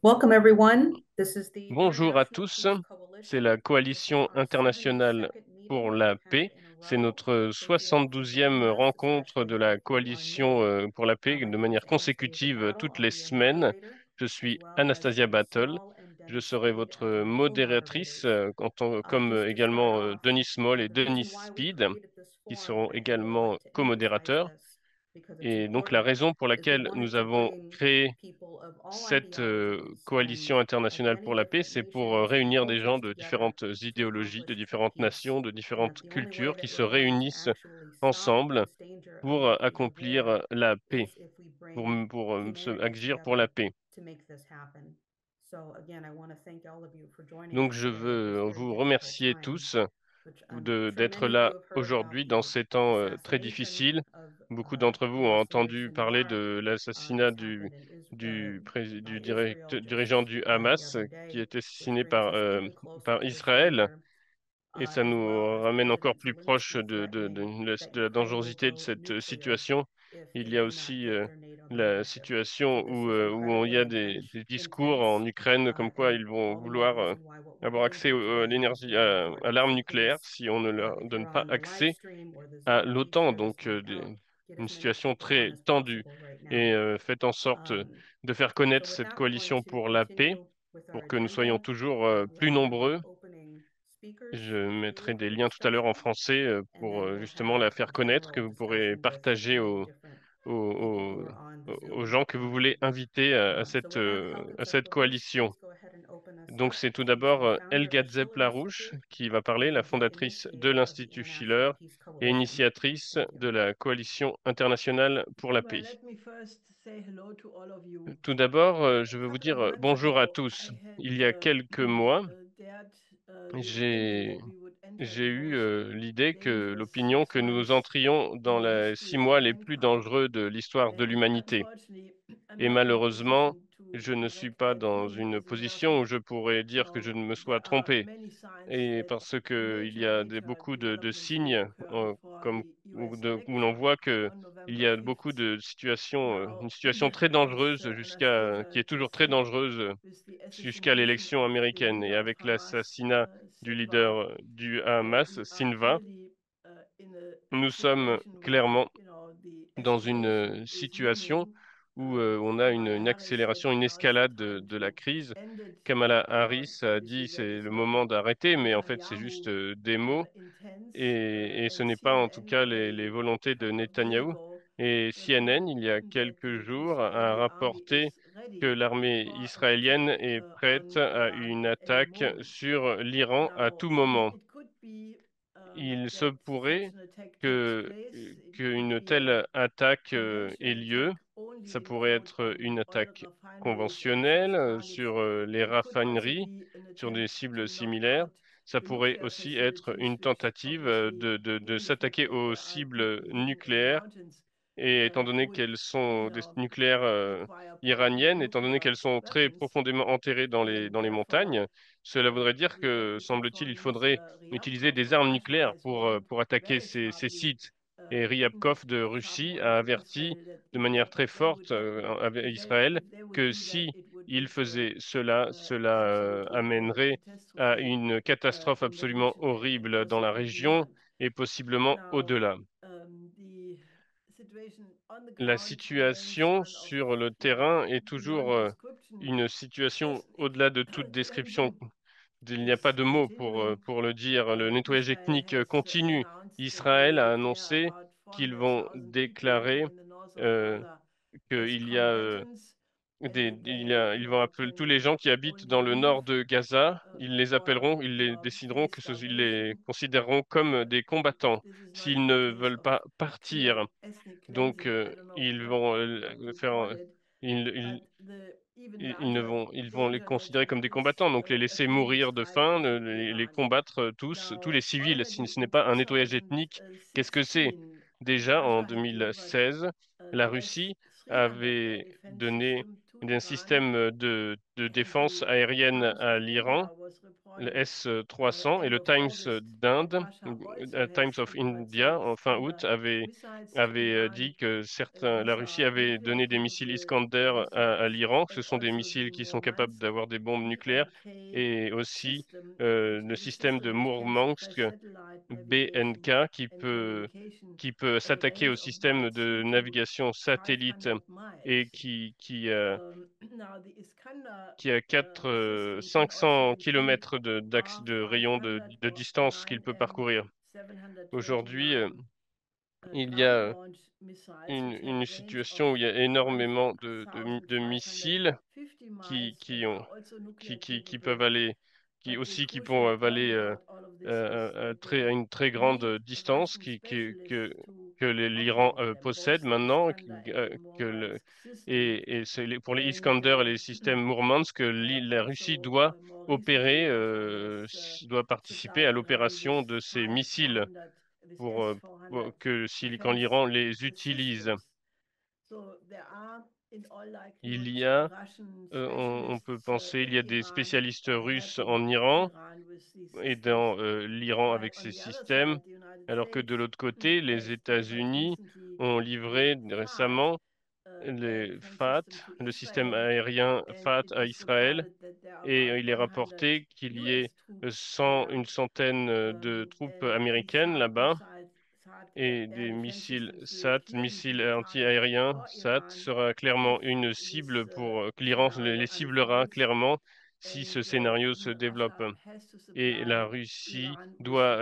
Welcome, everyone. This is the Bonjour à International tous, Peace c'est Coalition. la This is Coalition our internationale 72nd pour meeting that la we've had paix. in a C'est row. notre Thank you all for joining 72e us, rencontre especially de those la of you on Coalition Zoom. pour la paix My de name manière is Anastasia consécutive Battle. toutes I'll les be your semaines. moderator, Je as suis well as Anastasia Cynthia Battle. Small and Je Dennis serai Speed votre as my modératrice co-moderators. comme Just to start également off, Denis Small et the Denis reason why we Speed created this qui forum, seront and I really également like to emphasize co-modérateurs. this because it's Et donc la important, raison pour is we laquelle wanted nous to avons bring créé people of all cette ideologies coalition and of internationale many pour la paix, different c'est pour nations and réunir des gens cultures de together différentes to idéologies, de accomplish true différentes peace. nations, de And that différentes the only way cultures qui that se we're going to réunissent actually stop ensemble this danger of pour nuclear war accomplir la paix, is if we bring humanity agir pour la together paix. to make this happen. So again, I want to thank all of you for joining Donc us je today at this veux very vous difficult remercier time, tous which I'm sure d'être many of you là have heard about aujourd'hui dans the ces temps très assassination difficiles. of Beaucoup d'entre vous ont U.S. leader entendu parler Sinwar. de l'assassinat This happened in by du Israel dirigeant just du the Hamas other qui a day, été which assassiné brings us even closer par to this Israël. danger, Et ça as well nous as ramène encore President plus proche Zelensky threatening that de la Ukraine will dangerosité de go cette nuclear situation. if Il they y a do not aussi get their NATO la membership. So situation this is où il y a incredibly des discours en Ukraine comme quoi and ils vont all the more vouloir reason why what we're avoir going accès through à today is l'énergie, very à important. l'arme So nucléaire please, si on ne leur if donne you're pas on the live accès stream or the à Zoom, make l'OTAN. sure to Donc speak out, get une as many situation people on très as tendue possible right et now. faites en sorte Um, de faire so connaître with cette that, we're going coalition to pour la paix continue with our pour que nous soyons agenda. toujours We plus have a number of nombreux. opening speakers Je for you mettrai des for liens tout à l'heure en discussion, français and pour then we'll justement have la a faire connaître, que general vous pourrez discussion with partager many different people who are on the aux Zoom gens que vous voulez line. inviter So with that, à Helga cette Zeppelin, coalition. please go ahead and open us Donc up. c'est tout She's d'abord the founder Helga of Schiller Zepp-Larouche Institute qui va parler, la and the fondatrice de initiator of the l'Institut International Schiller Peace et Coalition. initiatrice Thank you. de la Coalition internationale pour la Well, paix. let me first say hello to all of you. Tout d'abord, je A veux vous couple of dire months bonjour à ago, tous. I had Il y a quelques mois, dared the opinion j'ai that we would enter j'ai the eu most l'idée que dangerous l'opinion six que nous months entrions dans in the les history 6 mois of les plus mankind. dangereux de l'histoire de And l'humanité. unfortunately, I'm Et not in a malheureusement, position to je ne suis correct pas that dans feeling une easily position enough. où je pourrais dire que je So ne me sois there are trompé. many signs Et that parce que il y major, a major beaucoup de developments will signes occur before comme the US où l'on election voit que on il November y a beaucoup 5th. de situations, une Now, situation très as dangereuse qui Anastasia est toujours just très said, dangereuse with the jusqu'à assassination l'élection of the américaine. Et leader of avec Hamas, l'assassinat du Sinwar, leader du Hamas, we are Sinva, clearly in a nous sommes situation where clairement the dans une escalation is situation looming. où on a Kamala une Harris said accélération, une now is the escalade time de la to crise. end it. Kamala Harris a dit Obviously, that c'est is le not moment what d'arrêter, mais en fait c'est juste Netanyahu des mots intends. et ce And n'est pas en tout CNN cas les already volontés a de couple of days Netanyahou. ago Et CNN, il y a reported that quelques the jours, a Israeli army rapporté is que ready l'armée for an israélienne attack est prête on à Iran une at any attaque moment. sur l'Iran à Now, tout moment. it could be Il se that pourrait such an attack takes que place. It could qu'une be a telle attaque ait conventional lieu. attack only Ça pourrait include être on une oil attaque refineries and conventionnelle such targets. sur les It could also raffineries, be an sur des attempt cibles to knock similaires. out Ça the pourrait nuclear aussi être facilities, une which tentative obviously de indicate s'attaquer that aux there are cibles people living in the nucléaires. mountains Et étant donné who would, qu'elles sont you des know, nucléaires require probably iraniennes, étant donné nuclear qu'elles sont très weapons. profondément enterrées And dans les therefore, montagnes, cela voudrait dire we have que, to check semble-t-il, for il faudrait Minister utiliser Ryabkov des from armes Russia nucléaires has warned pour attaquer very ces smartly, sites. Et in Ryabkov de Russie someone a to averti Israel that de manière très if they forte would not, avec if they Israël if they would que do that, si it would il lead to a faisait cela, cela absolutely horrible amènerait à catastrophe une catastrophe in the absolument region and horrible dans also la and région beyond. et possiblement Now, au-delà. the situation on the La ground remains situation one of, sur le you know, terrain est toujours beyond description. une situation Yes, au-delà de toute description. cleansing Il n'y a pas is de mots continuing. pour le dire. Le nettoyage Israel ethnique has continue. announced that they Israël will a declare annoncé about qu'ils vont 400,000 people living déclarer in the north of euh, Gaza as qu'il y a combatants, and that they, ils vont appeler tous les can gens qui habitent only dans le leave, nord de Gaza, ils les or appelleront, ils les décideront face ils les starvation. considéreront comme des combattants This is not s'ils a ne case veulent of pas clear partir. ethnic Donc, cleansing. I don't know ils what vont to faire, call it, ils, but the even ils ne larger ils vont les danger considérer comme naturally des is combattants, donc les a laisser pending mourir de strike faim, between les Iran. combattre tous Now, les civils, si already ce n'est in pas un nettoyage ethnique. Qu'est-ce que c'est? 2016, Déjà, en Russia had delivered 2016, la the Russie S-300 air avait defense donné system to d'un système de défense aérienne à l'Iran, le S-300, et le Times d'Inde, Times of India, en fin août, avait dit que la Russie avait donné des missiles Iskander à l'Iran. Ce sont des missiles qui sont capables d'avoir des bombes nucléaires, et aussi le système de Mourmansk BNK qui peut s'attaquer au système de navigation satellite et qui a 500 kilomètres de rayon de distance qu'il peut parcourir. Aujourd'hui, il y a une situation où il y a énormément de missiles qui ont qui peuvent aller qui peuvent aller à une très grande distance que l'Iran possède maintenant et pour les Iskander et les systèmes Mourmansk que la Russie doit opérer doit participer à l'opération de ces missiles quand l'Iran les utilise. Il y a on peut penser, il y a des spécialistes russes en Iran et dans l'Iran avec ses systèmes, alors que de l'autre côté, les États-Unis ont livré récemment les FAT, le système aérien FAT à Israël, et il est rapporté qu'il y ait une centaine de troupes américaines là-bas et des missiles SAT, missiles anti-aériens SAT, sera clairement une cible que l'Iran les ciblera clairement si ce scénario se développe. Et la Russie doit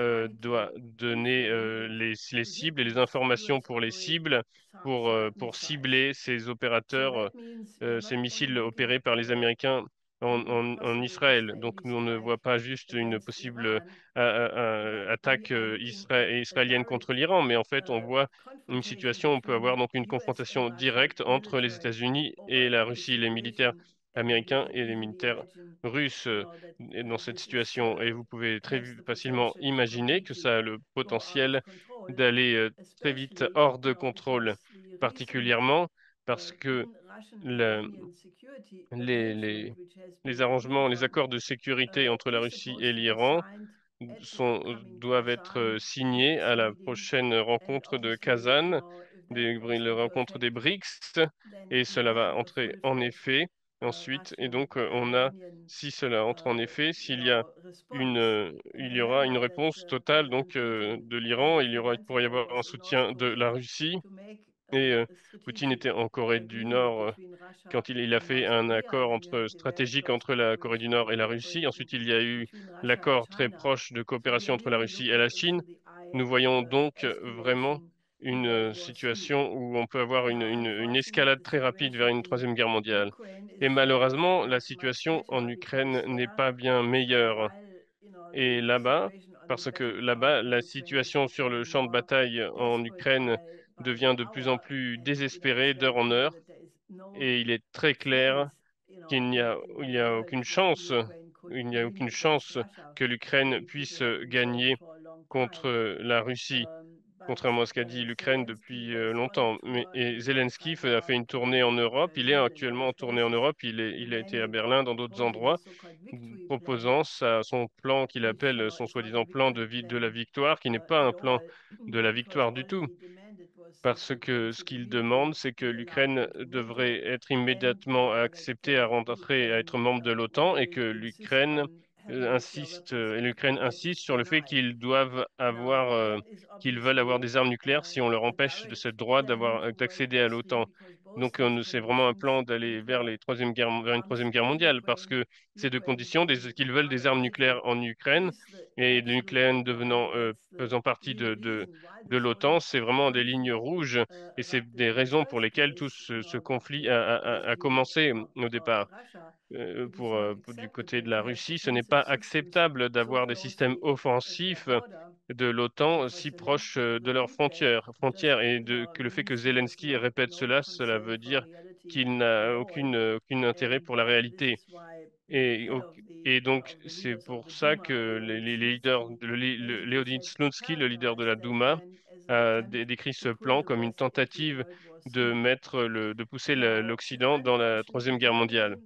donner les cibles et les informations pour les cibles pour cibler ces opérateurs, ces missiles opérés par les Américains en Israël. Donc nous, on ne voit pas juste une possible attaque israélienne contre l'Iran, mais en fait, on voit une situation où on peut avoir donc une confrontation directe entre les États-Unis et la Russie, les militaires américains et les militaires russes dans cette situation. Et vous pouvez facilement imaginer que ça a le potentiel d'aller très vite hors de contrôle, particulièrement parce que le- les, les, les arrangements, les accords de sécurité entre la Russie et l'Iran doivent être signés à la prochaine rencontre de Kazan, la rencontre des BRICS, et cela va entrer en effet ensuite. Et donc, si cela entre en effet, il y aura une réponse totale donc de l'Iran, il pourrait y avoir un soutien de la Russie. Et Poutine était en Corée du Nord quand il a fait un accord stratégique entre la Corée du Nord et la Russie. Ensuite, il y a eu l'accord très proche de coopération entre la Russie et la Chine. Nous voyons donc vraiment une situation où on peut avoir une escalade très rapide vers une troisième guerre mondiale. Et malheureusement, la situation en Ukraine n'est pas bien meilleure. Et là-bas, parce que là-bas, la situation sur le champ de bataille en Ukraine devient de plus en plus désespérée d'heure en heure, et il est très clair il n'y a aucune chance, il n'y a aucune chance que l'Ukraine puisse gagner contre la Russie, contrairement à ce qu'a dit l'Ukraine depuis longtemps. Et Zelensky a fait une tournée en Europe. Il est actuellement en tournée en Europe. Il a été à Berlin, dans d'autres endroits, proposant son plan qu'il appelle son soi-disant plan de la victoire, qui n'est pas un plan de la victoire du tout. Parce que ce qu'il demande, c'est que l'Ukraine devrait être immédiatement acceptée à rentrer, à être membre de l'OTAN, et que l'Ukraine insiste sur le fait qu'ils veulent avoir des armes nucléaires si on leur empêche de ce droit d'accéder à l'OTAN. Donc, c'est vraiment un plan d'aller vers une troisième guerre mondiale, parce que ces deux conditions, qu'ils veulent des armes nucléaires en Ukraine, et l'Ukraine faisant partie de l'OTAN, c'est vraiment des lignes rouges, et c'est des raisons pour lesquelles tout ce conflit a commencé au départ. Du côté de la Russie, ce n'est pas acceptable d'avoir des systèmes offensifs de l'OTAN si proches de leurs frontières, et que le fait que Zelensky répète cela veut dire qu'il n'a aucun intérêt pour la réalité. Et, au- et donc, c'est pour ça que les leaders, Leonid Slutsky, le leader de la Douma, a décrit ce plan comme une tentative de pousser l'Occident dans la Troisième Guerre mondiale.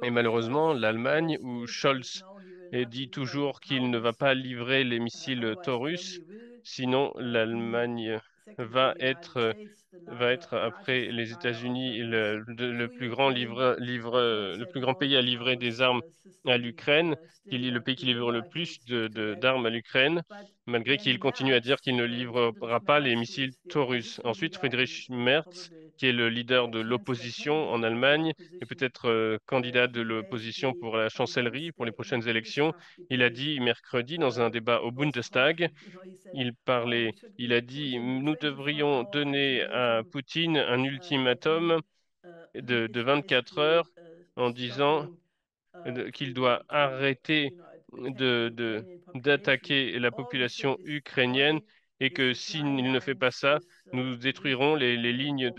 Et malheureusement, l'Allemagne, où Scholz dit toujours qu'il ne va pas livrer les missiles Taurus, sinon l'Allemagne va être va être après les États-Unis le plus grand le plus grand pays à livrer des armes à l'Ukraine, qui est le pays qui livre le plus d'armes à l'Ukraine, malgré qu'il continue à dire qu'il ne livrera pas les missiles Taurus. Ensuite, Friedrich Merz, qui est le leader de l'opposition en Allemagne, et peut-être candidat de l'opposition pour la chancellerie pour les prochaines élections, il a dit mercredi dans un débat au Bundestag, il a dit, nous devrions donner à Poutine un ultimatum de 24 heures en disant qu'il doit arrêter d'attaquer la population ukrainienne et que s'il ne fait pas ça, nous détruirons les lignes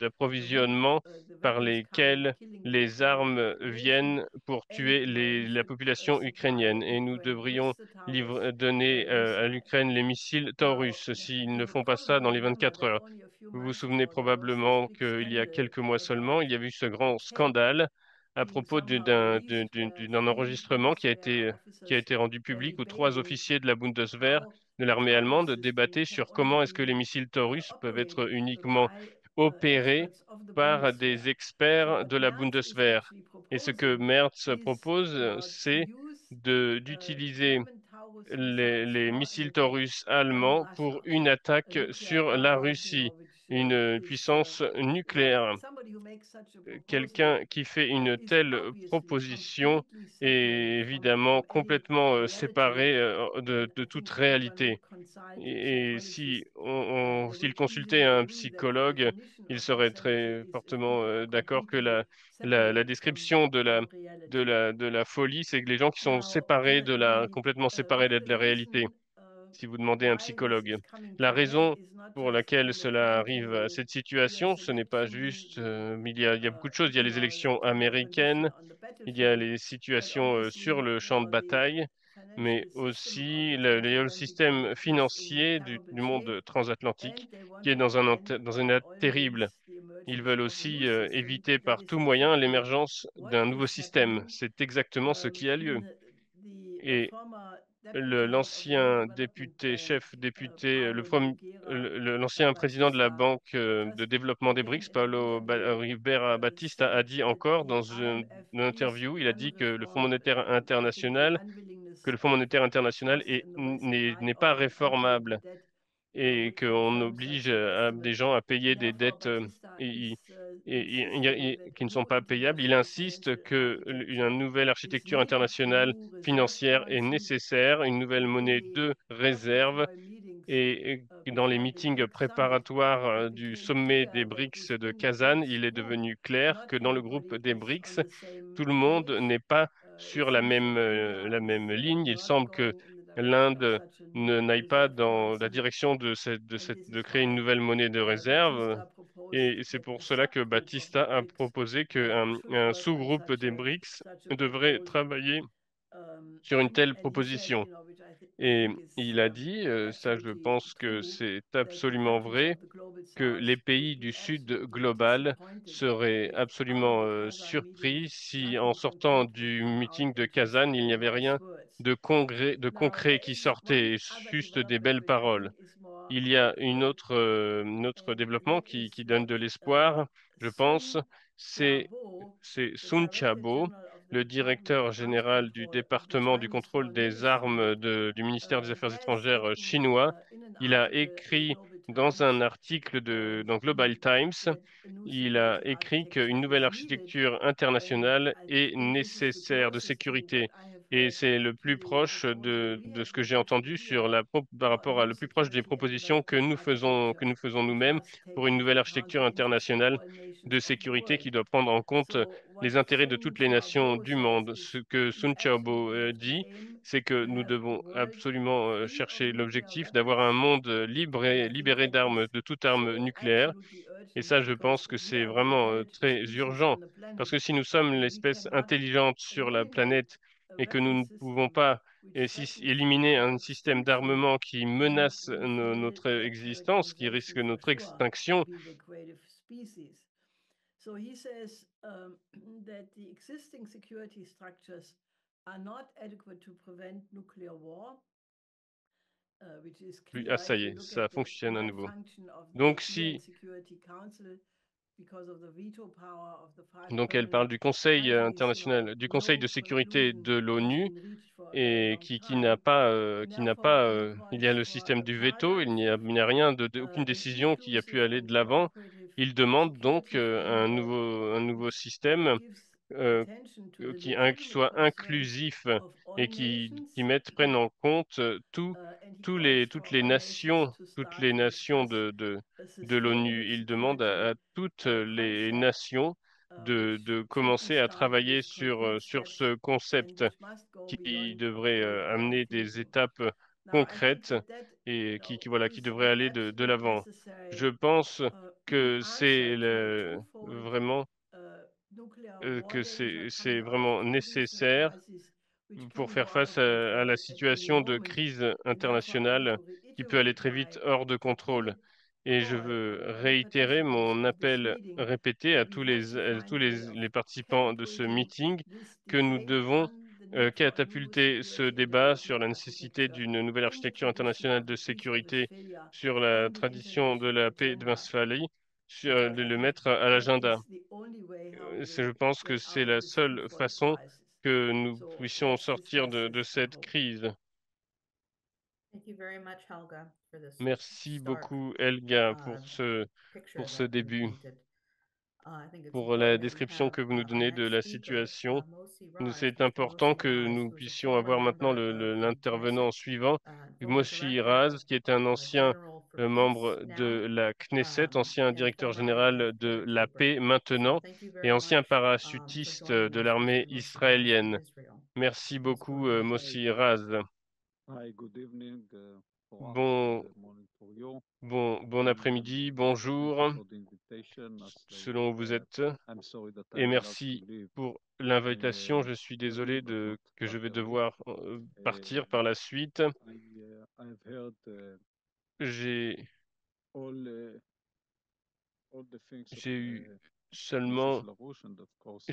d'approvisionnement par lesquelles les armes viennent pour tuer la population ukrainienne. Et nous devrions donner à l'Ukraine les missiles Taurus s'ils ne font pas ça dans les 24 heures. Vous vous souvenez probablement qu'il y a quelques mois seulement, il y avait eu ce grand scandale à propos d'un enregistrement qui a été rendu public où trois officiers de la Bundeswehr, de l'armée allemande, débattaient sur comment est-ce que les missiles Taurus peuvent être uniquement opérés par des experts de la Bundeswehr. Et ce que Merz propose, c'est d'utiliser les missiles Taurus allemands pour une attaque sur la Russie, une puissance nucléaire. Quelqu'un qui fait une telle proposition est évidemment complètement séparé de toute réalité. Et si s'il consultait un psychologue, il serait très fortement d'accord que la description de la folie, c'est que les gens qui sont séparés complètement séparés de la réalité si vous demandez à un psychologue. La raison pour laquelle cela arrive à cette situation, ce n'est pas juste, il y a beaucoup de choses. Il y a les élections américaines, il y a les situations sur le champ de bataille, mais aussi il y a le système financier du monde transatlantique qui est dans un état terrible. Ils veulent aussi éviter par tout moyen l'émergence d'un nouveau système. C'est exactement ce qui a lieu. Et l'ancien député, chef député, l'ancien président de la Banque de développement des BRICS, Rivera Batista, a dit encore dans une interview, il a dit que le Fonds monétaire international n'est pas réformable et qu'on oblige des gens à payer des dettes et- qui ne sont pas payables. Il insiste une nouvelle architecture internationale financière est nécessaire, une nouvelle monnaie de réserve et dans les meetings préparatoires du sommet des BRICS de Kazan, il est devenu clair que dans le groupe des BRICS, tout le monde n'est pas sur la même ligne. Il semble que l'Inde n'aille pas dans la direction de créer une nouvelle monnaie de réserve. Et c'est pour cela que Batista a proposé un sous-groupe des BRICS devrait travailler sur une telle proposition. Et il a dit, ça je pense que c'est absolument vrai, que les pays du Sud global seraient absolument surpris si en sortant du meeting de Kazan, il n'y avait rien de concret qui sortait, juste des belles paroles. Il y a un autre développement qui donne de l'espoir, je pense, c'est c'est Sun Chabo, le directeur général du département du contrôle des armes du ministère des Affaires étrangères chinois. Il a écrit dans un article dans Global Times, il a écrit qu'une nouvelle architecture internationale est nécessaire de sécurité. Et c'est le plus proche de ce que j'ai entendu par rapport à le plus proche des propositions que nous faisons nous-mêmes pour une nouvelle architecture internationale de sécurité qui doit prendre en compte les intérêts de toutes les nations du monde. Ce que Sun Xiaobo dit, c'est que nous devons absolument chercher l'objectif d'avoir un monde libre et libéré d'armes, de toute arme nucléaire. Et ça, je pense que c'est vraiment très urgent. Parce que si nous sommes l'espèce intelligente sur la planète et que nous ne pouvons pas et éliminer un système d'armement qui menace notre existence, qui risque notre extinction. So he says that the existing security structures are not adequate to prevent nuclear war, which is Ah, clear ça if y you est, look ça at the fonctionne à nouveau. malfunction of the Donc, UN si Security Council because of the veto power of the five Donc, elle parle permanent du Conseil countries. international, du Conseil de No sécurité conclusion de has l'ONU, been reached for a very et long qui n'a time. pas, And therefore, he il y a calls le for système a du veto, paradise il n'y a rien aucune an décision qui a pu inclusive aller and de l'avant. cooperative Il demande donc security framework un nouveau that système gives euh, attention to the qui legitimate soit concerns inclusif of all et nations prenne en compte and he calls for all nations to toutes start les to nations discuss a de l'ONU. sustainable Il demande à security toutes les concept nations which de should be commencer à started travailler with concrete sur steps ce and concept which must go qui beyond devrait all our amener des thinking. étapes Now, I think concrètes that that et qui is devrait the aller de absolute l'avant. Je necessary pense que answer to the twofold vraiment nuclear war que danger c'est coming out of vraiment international nécessaire crisis, which pour can go faire out face of à la control at any situation de moment. crise And therefore, I want internationale to qui peut aller reiterate très vite my hors de contrôle. repeated Et je call veux on all réitérer participants mon of this appel meeting répété à that we have to find tous a way of les participants de ce catapulting meeting this que nous debate devons on the need for a new catapulter ce security and débat sur development la nécessité architecture d'une nouvelle in the architecture tradition internationale of de the Peace of sécurité Westphalia sur la on the tradition de international la paix de agenda, Westphalie, because de I le think mettre à that l'agenda. is the only way how we Je will pense que get c'est out of la this seule twofold façon crisis. que nous So puissions let's sortir discuss de this, I cette hope. crise. Thank you very much, Helga, for this Merci stark beaucoup, Helga, picture pour ce that you début, painted. I think it's pour la important that we description have que vous nous our donnez de next la speaker, situation. Mosi Raz, C'est Mr. important Mosi que Raz, nous who's a puissions former avoir maintenant member of the l'intervenant Knesset, suivant, former Moshe director Raz, qui est un ancien general for peace membre now, de la Knesset, ancien and directeur former head of général de Barracks la Hebrew. paix So maintenant thank you et very ancien much for parachutiste joining de us, l'armée Mr. Mosi Raz from israélienne. Israel. Merci Please go beaucoup, ahead. Moshe Raz. Hi, good evening, or Bon, actually morning for you. bon après-midi, Thank bonjour, you for the invitation. As selon où vous êtes. I'm sorry that I Et will have to merci leave pour l'invitation. uh, Je suis early, désolé but not que je that vais early. devoir partir par la suite. I've heard J'ai, all all the things of j'ai eu Mrs. seulement, LaRouche, and of course,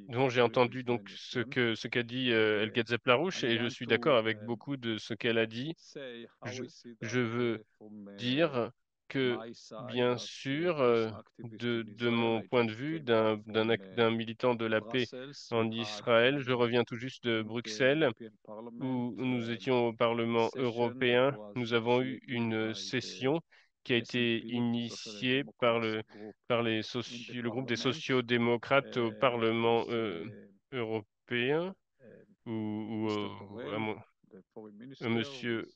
dont I j'ai agree entendu with donc many of them. ce qu'a dit El Uh, Ghazep Larouche I et je want suis d'accord to avec beaucoup de ce qu'elle a dit. say how Je, I see that je veux from dire que, my side bien as sûr, peace activist in de Israel. mon I point de just vue came back from d'un militant de la paix Brussels. We en had Israël, je reviens tout juste de in the Bruxelles, European Parliament où nous étions au a Parlement session that européen. was Nous avons eu initiated une by the session qui a été SNP, Social and initiée Democrats group in the le groupe des Parliament, sociaux-démocrates au Parlement with européen, Mr. à Borrell, the foreign minister, monsieur,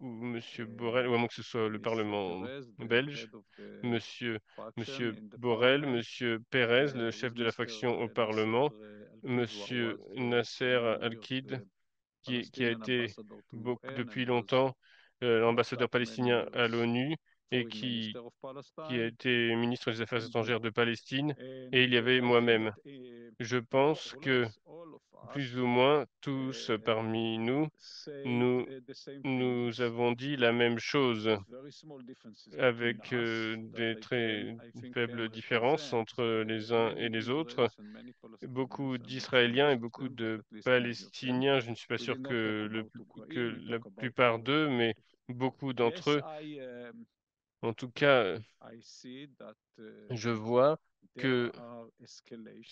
ou monsieur Borrell, ou à uh, moins que ce soit le Ms. Parlement Perez, the belge, head of the monsieur, faction monsieur in the Borrell, Parliament, monsieur Pérez, le chef with de la Mr. faction au Nasser Parlement, Al-Kid, who monsieur was Nasser for many years Al-Kid, the qui a Palestinian été ambassador to UN depuis and was longtemps for l'ambassadeur that many palestinien à years l'ONU et foreign minister of qui a Palestine, été ministre des Affaires and me. étrangères de Palestine, et And il y avait I think moi-même. that Je more pense or que less all of plus us ou moins tous parmi nous, said nous, the same nous things avons dit la même chose, with very small differences between avec us that des très I think can faibles différences represent entre les uns et many les autres. Israelis and many Beaucoup Palestinians. I'm not saying d'Israéliens et most of beaucoup them, but de at least many of them. Palestiniens, je ne suis pas We sûr did not talk about que Ukraine, we la talk about plupart our d'eux, mais perspective. beaucoup d'entre Yes, eux, en tout cas, I see that je vois there que are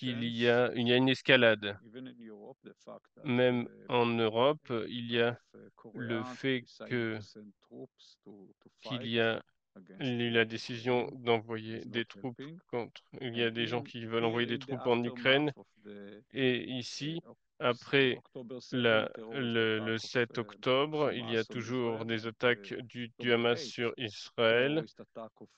il y a une escalade. even in Europe, the fact that Même en Europe, il y lot of a le Koreans fait decided to send troops to qu'il fight y a against eu la décision Ukraine d'envoyer is not des troupes helping. contre. Il y a And des gens in qui veulent here envoyer des in the troupes en aftermath Ukraine. of the Et ici, Oc- après October 7 terrorist attack le of 7 octobre, il y a Hamas on toujours Israel des and attaques du October Hamas 8 sur Israël. terrorist attack of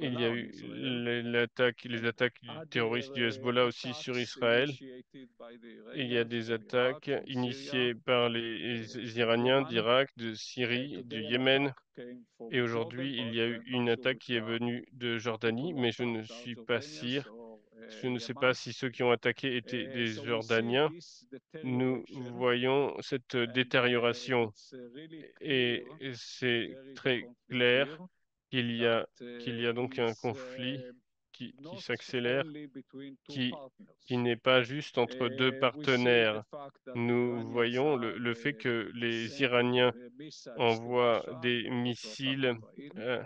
Il y Hezbollah a on eu Israel, les and attaques terroristes du other Hezbollah aussi sur attacks Israël. initiated by the Et il y a Iranians des from Iraq, attaques from Syria, initiées par les from Iraniens Yemen. d'Irak, de Syrie, du Today an attack Yémen. came from Et Jordan, aujourd'hui, il but y a eu I'm not une sure attaque if qui est venue de people Jordanie, who mais je ne attacked are suis pas Jordanians sûr or je ne sais pas si ceux qui ont attaqué étaient des Jordaniens. Nous voyons cette détérioration et c'est très clair qu'il y a donc un conflit qui s'accélère, qui, qui n'est pas juste entre deux partenaires. Nous voyons le fait que les Iraniens envoient des missiles euh,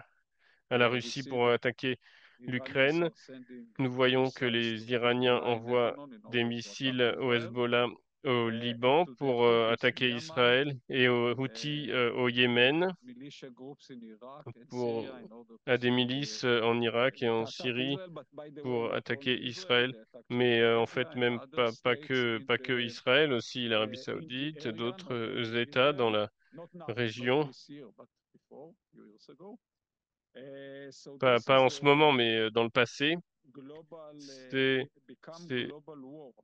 à la Russie pour attaquer l'Ukraine. Nous voyons que les Iraniens envoient des missiles au Hezbollah au Liban pour attaquer Israël et aux Houthis au Yémen, pour, à des milices en Irak et en Syrie pour attaquer Israël. Mais en fait, même pas que Israël, aussi l'Arabie Saoudite, d'autres États dans la région. Pas en ce moment, mais dans le passé. C'est,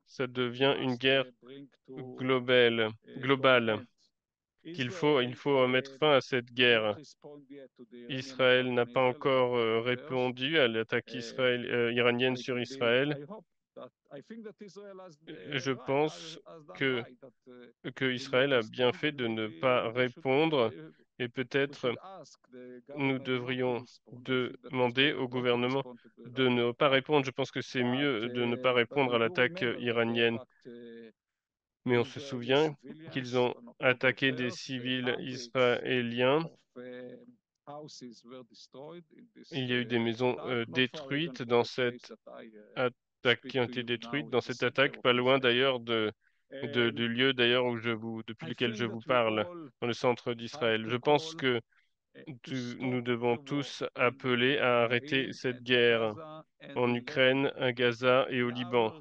ça devient une guerre globale. Il faut mettre fin à cette guerre. Israël n'a pas encore répondu à l'attaque iranienne sur Israël. Je pense que Israël a bien fait de ne pas répondre et peut-être nous devrions demander au gouvernement de ne pas répondre. Je pense que c'est mieux de ne pas répondre à l'attaque iranienne. Mais on se souvient qu'ils ont attaqué des civils israéliens. Il y a eu des maisons détruites dans cette attaque, qui ont été détruites dans cette attaque, pas loin d'ailleurs du lieu d'ailleurs depuis lequel je vous parle, dans le centre d'Israël. Je pense que nous devons tous appeler à arrêter cette guerre en Ukraine, à Gaza et au Liban.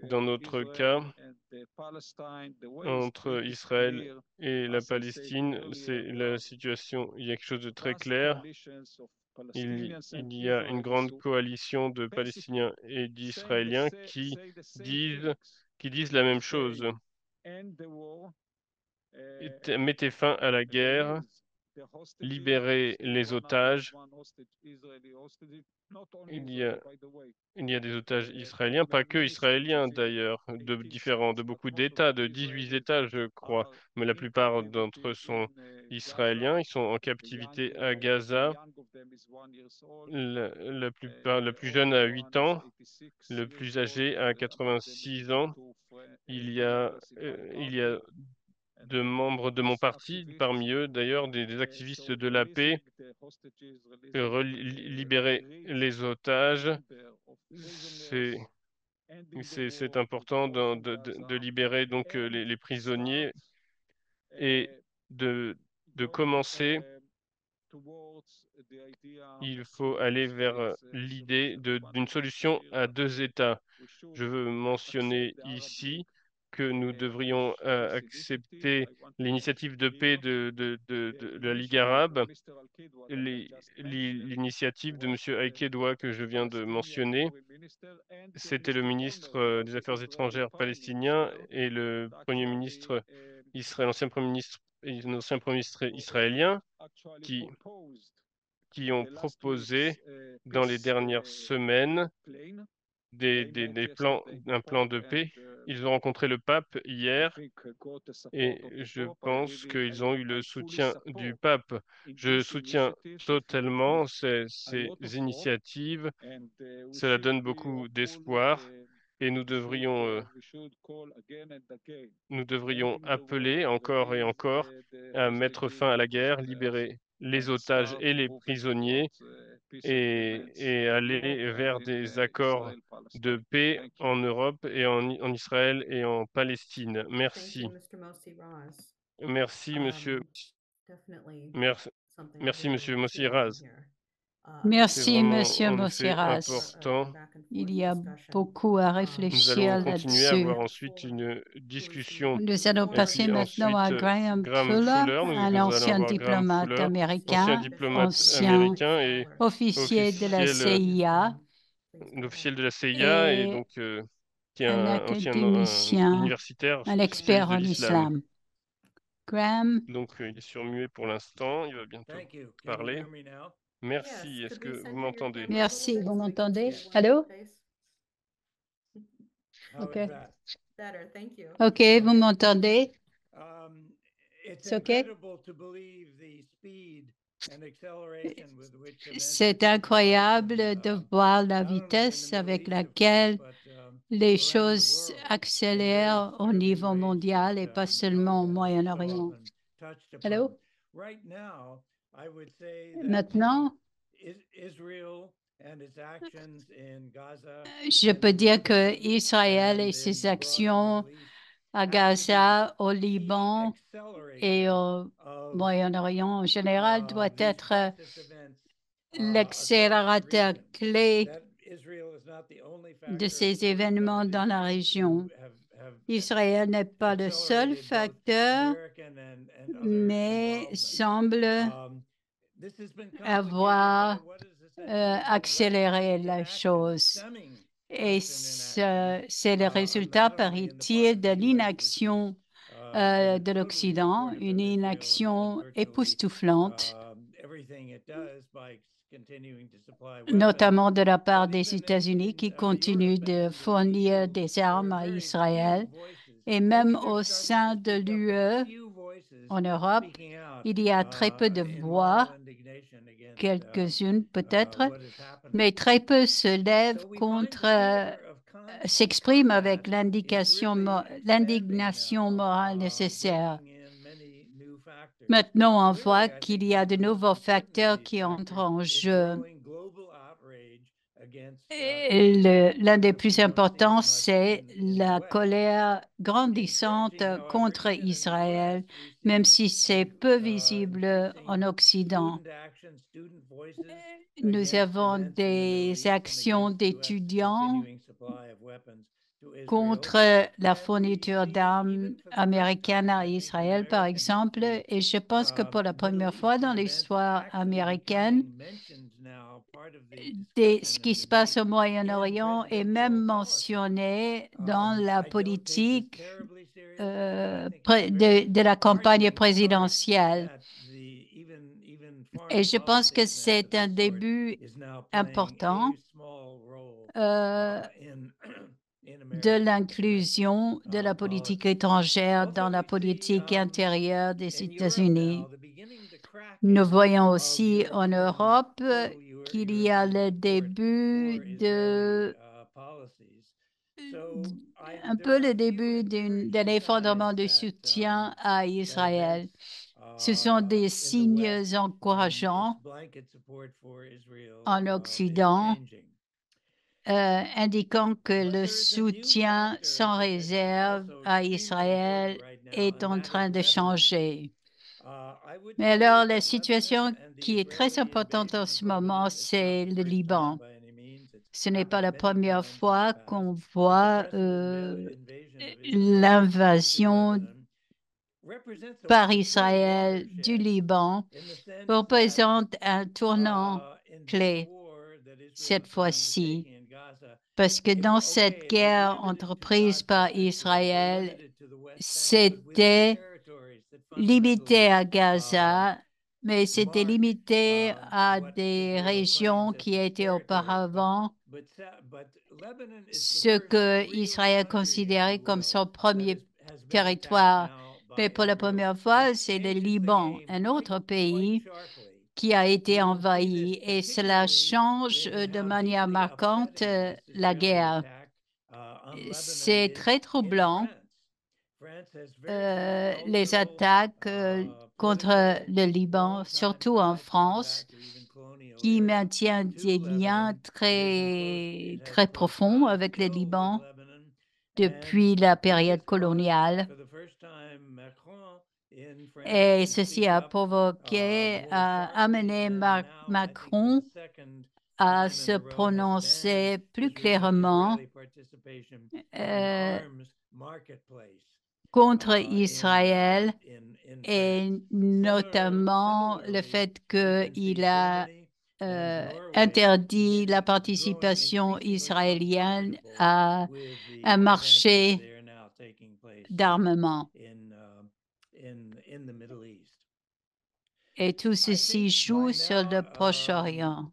Dans notre cas, entre Israël et la Palestine, c'est la situation, il y a quelque chose de très clair. Il y a une grande coalition de Palestiniens et d'Israéliens qui disent la même chose. Mettez fin à la guerre, libérez les otages. Il y a des otages israéliens, pas que israéliens d'ailleurs, de beaucoup d'États, de 18 États je crois, mais la plupart d'entre eux sont israéliens. Ils sont en captivité à Gaza. La plus jeune a 8 ans, le plus âgé a 86 ans. Il y a de membres de mon parti, parmi eux d'ailleurs des activistes de la paix, libérer les otages. C'est important de libérer donc les prisonniers et de commencer. Il faut aller vers l'idée d'une solution à deux États. Je veux mentionner ici que nous devrions accepter l'initiative de paix de la Ligue arabe, l'initiative de M. Aïkédoua que je viens de mentionner. C'était le ministre des Affaires étrangères palestinien et le Premier ministre l'ancien Premier ministre israélien qui ont proposé dans les dernières semaines un plan de paix. Ils ont rencontré le pape hier et je pense qu'ils ont eu le soutien du pape. Je soutiens totalement ces initiatives. Cela donne beaucoup d'espoir et nous devrions appeler encore et encore à mettre fin à la guerre, libérer les otages et les prisonniers et aller vers des accords de paix en Europe et en Israël et en Palestine. Merci. Thank you, Mr. Mossi Raz. Merci, monsieur. Definitely Merci, something merci, very monsieur serious Mossiraz. in here. C'est Merci, vraiment, Monsieur en effet, Mossiras. important. Il y a beaucoup à Nous réfléchir allons continuer à là-dessus. avoir ensuite une discussion. Nous allons Et passer puis maintenant à ensuite, Graham Graham Fuller, Fuller, un nous allons ancien avoir Graham diplomate Fuller, ancien américain, diplomate ancien américain et officier de la CIA l'officiel de la CIA et et donc qui est un aussi un académicien, universitaire, un spécialiste expert de en l'islam. islam. Graham, Donc il est surmuet pour l'instant, il va bientôt parler. Merci, est-ce que vous m'entendez? merci, vous m'entendez? Allô? OK. Better, thank you. OK, vous m'entendez? It's C'est OK? incredible to believe the speed and acceleration with which events C'est are taking incroyable place de in, voir la not only in the vitesse Middle avec East, of course, laquelle but les around the choses world in accélèrent very au startling niveau ways mondial et that, pas seulement au Malcolm has so Moyen-Orient. often touched upon. Allô? Right now, I would say that Maintenant, Israel and its actions in Gaza je and peux the dire que Liban Israël et and ses in the broader actions Middle East à have to be Gaza, au key Liban et accelerators au of Moyen-Orient en général doit these être crisis events across the l'accélérateur region. clé That Israel is not the only de factor, ces of course, événements but dans it la is région. to have Israël n'est pas le seul accelerated both facteur, American and other mais involvement. semble This has been complicated by avoir what has essentially been accéléré legislation la inaction, chose. stemming Et Western inaction, c'est le résultat, not only in the part paraît-il, of de the US, which is l'inaction been de totally l'Occident, supportive une of Israel and inaction virtually époustouflante, everything it does by continuing to supply weapons. notamment de la part But des even États-Unis qui in continuent Europe and de in the fournir EU, des there armes are à very Israël. few voices. Et Maybe même they're au starting sein to de speak up, but a l'UE, few voices en Europe, speaking out il y a très peu de in voix, moral indignation against quelques-unes peut-être, what is happening. mais très peu se lèvent So we find contre, the failure of constant s'expriment avec combat is really l'indignation expanding now, morale nécessaire. bringing in many new factors. Maintenant, on Really, voit I think qu'il y a one of de the most nouveaux important of facteurs these qui entrent factors en is jeu. growing global outrage against Et Israel, l'un des which we plus don't see importants, much c'est in the la West. colère grandissante Encouraging, however, contre even in the Israël, West, we même see si c'est peu visible en increasing Occident. student action, student voices Nous against avons events in the Middle des East and actions against US d'étudiants continuing supply of weapons to Israel. contre la And we fourniture see, d'armes even for the first américaines time, à I think, in Israël, par American exemple. history, Et je pense que pour la Middle première fois dans East events l'histoire actually américaine, becoming mentioned now, part of the ce discussion qui and se passe debate au Moyen-Orient in est même presidential policy. mentionné dans la I don't take this politique terribly seriously, but I think it's very de la campagne heartening start présidentielle. that even Et foreign je pense que policy events c'est of un this sort début is now playing important a small role in de American l'inclusion de la politique policy. étrangère Also, dans la we see politique intérieure des in Europe États-Unis. now the beginning the Nous cracking voyons of aussi en European Europe qu'il y a European le support début for Israeli de policies. So un there peu are le a few début d'un encouraging effondrement signs de that soutien à that Israël. events Ce sont des in the signes West and its encourageants blanket support for Israel en is Occident, changing. indiquant que But le there is a new soutien factor sans that is réserve also à extremely Israël important right now, est and en that is train de Lebanon. changer. I would Mais say alors, la that situation Lebanon and the qui est très Israeli importante en invasion ce of moment, Lebanon, it's not c'est the le first Liban. time by any means. It's Ce n'est pas happened la many première times in the fois past. qu'on But the voit precedent invasion of Israel l'invasion into Lebanon represents a par true Israël du watershed Liban, in the sense représente un that tournant in this clé war that Israel cette is fois-ci. undertaking in Gaza, Parce que dans okay, cette it was guerre limited to entreprise Gaza par and Israël, limited to the West Bank, but within c'était territories that limité fundamentally à Gaza, mais c'était mark limité à what des Israel régions claims as qui its étaient territories. auparavant But Lebanon is the ce first que real Israël country, if considérait you comme will, son that premier has been attacked territoire. now Mais by pour la Israel, première fois, which c'est le changes the Liban, game un quite autre pays sharply. qui a été You will see envahi this et cela particularly change in de how manière deeply marquante upsetting this la Israeli guerre. attack on Lebanon C'est is très in troublant, France. France has very deep les cultural, attaques contre political, le Liban, long-time surtout en ties going France, back to even colonial qui era maintient to des liens Lebanon. It très has close profonds ties avec le still with Liban Lebanon. depuis And la this période has caused, coloniale. for the first time, Macron in France Et to ceci speak a up provoqué, more a sharply, amené and now I think for Macron the second à time in se a row has prononcer banned plus clairement Israeli participation in an arms marketplace contre in Israël France. et notamment le Similarly, fait we can qu'il see a Germany and Norway interdit la begin growing participation increasingly israélienne uncomfortable à with the un events as marché they are now taking place d'armement. in the Middle East. Et tout I ceci think joue by sur le now, Proche-Orient.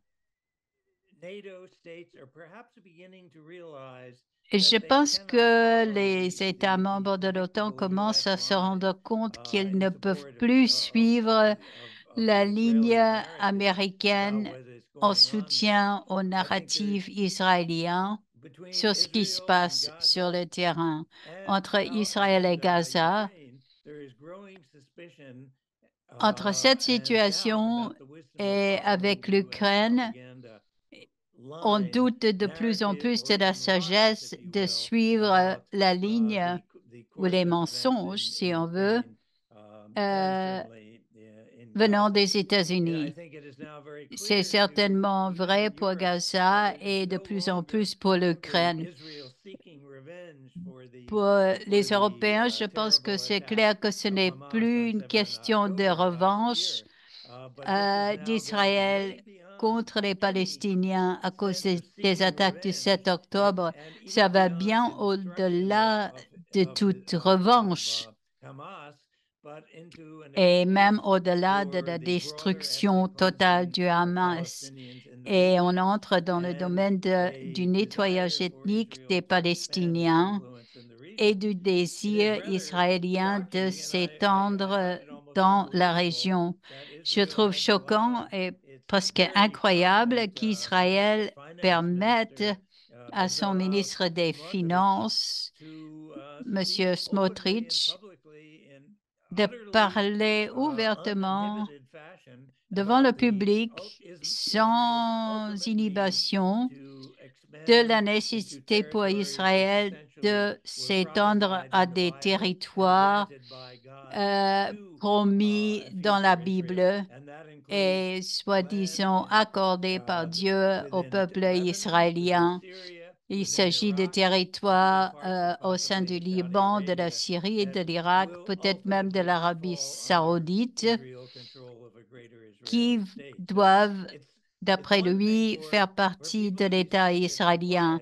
NATO states are perhaps beginning to realize Et je pense que les États membres de l'OTAN commencent à se rendre compte qu'ils ne peuvent plus suivre la ligne américaine en soutien au narratif israélien sur ce qui se passe sur le terrain. Entre Israël et Gaza, entre cette situation et avec l'Ukraine, on doute de plus en plus de la sagesse de suivre la ligne ou les mensonges, si on veut, venant des États-Unis. C'est certainement vrai pour Gaza et de plus en plus pour l'Ukraine. Pour les Européens, je pense que c'est clair que ce n'est plus une question de revanche d'Israël contre les Palestiniens à cause des attaques du 7 octobre. Ça va bien au-delà de toute revanche et même au-delà de la destruction totale du Hamas. Et on entre dans le domaine du nettoyage ethnique des Palestiniens et du désir israélien de s'étendre dans la région. Je trouve choquant et presque incroyable qu'Israël permette à son ministre des Finances, M. Smotrich, de parler ouvertement devant le public sans inhibition de la nécessité pour Israël de s'étendre à des territoires promis dans la Bible et soi-disant accordés par Dieu au peuple israélien. Il s'agit de territoires au sein du Liban, de la Syrie et de l'Irak, peut-être même de l'Arabie saoudite, qui doivent, d'après lui, faire partie de l'État israélien.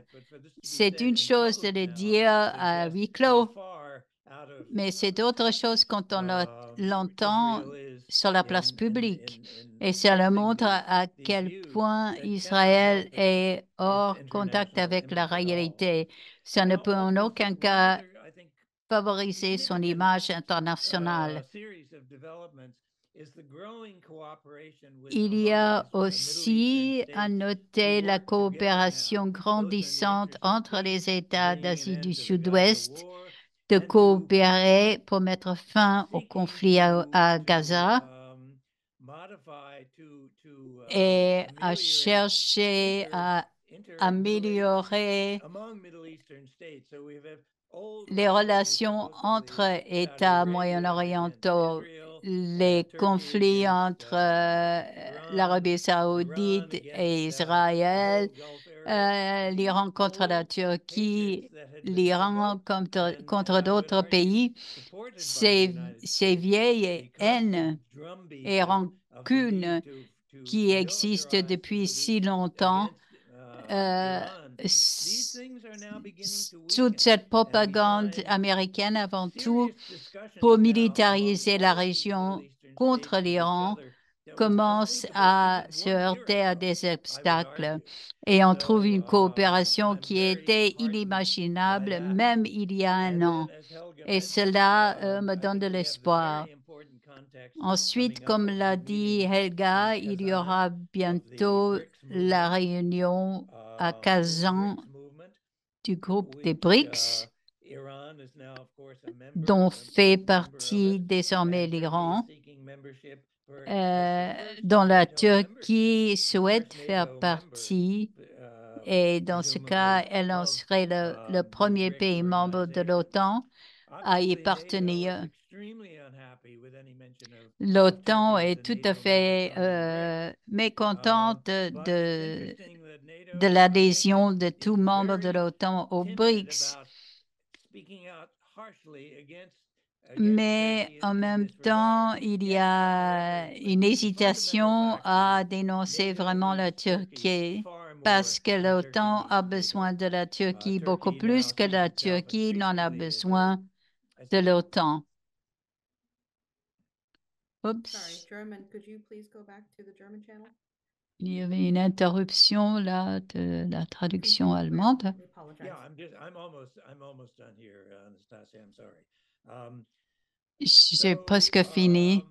C'est une chose de le dire à huis clos, mais c'est autre chose quand on l'entend sur la place publique. Et ça le montre à quel point Israël est hors contact avec la réalité. Ça ne peut en aucun cas favoriser son image internationale. Il y a aussi à noter la coopération grandissante entre les États d'Asie du Sud-Ouest de coopérer pour mettre fin au conflit à Gaza et à chercher à améliorer les relations entre États moyen-orientaux, les conflits entre l'Arabie saoudite et Israël, l'Iran contre la Turquie, l'Iran contre d'autres pays, ces vieilles haines et rancunes qui existent depuis si longtemps, toute cette propagande américaine avant tout pour militariser la région contre l'Iran commence à se heurter à des obstacles et on trouve une coopération qui était inimaginable même il y a un an. Et cela me donne de l'espoir. Ensuite, comme l'a dit Helga, il y aura bientôt la réunion à Kazan du groupe des BRICS, dont fait partie désormais l'Iran, dont la Turquie souhaite faire partie. Et dans ce cas, elle en serait le premier pays membre de l'OTAN à y partenir. L'OTAN est tout à fait mécontente de l'adhésion de tout membre de l'OTAN aux BRICS. Mais en même temps, il y a une hésitation à dénoncer vraiment la Turquie parce que l'OTAN a besoin de la Turquie beaucoup plus que la Turquie n'en a besoin de l'OTAN. Sorry, Oups. German, could you please go back to the German channel? Il y avait une interruption là de la traduction allemande. We apologize. Yeah, I'm almost done here, Anastasia. I'm sorry. J'ai presque fini.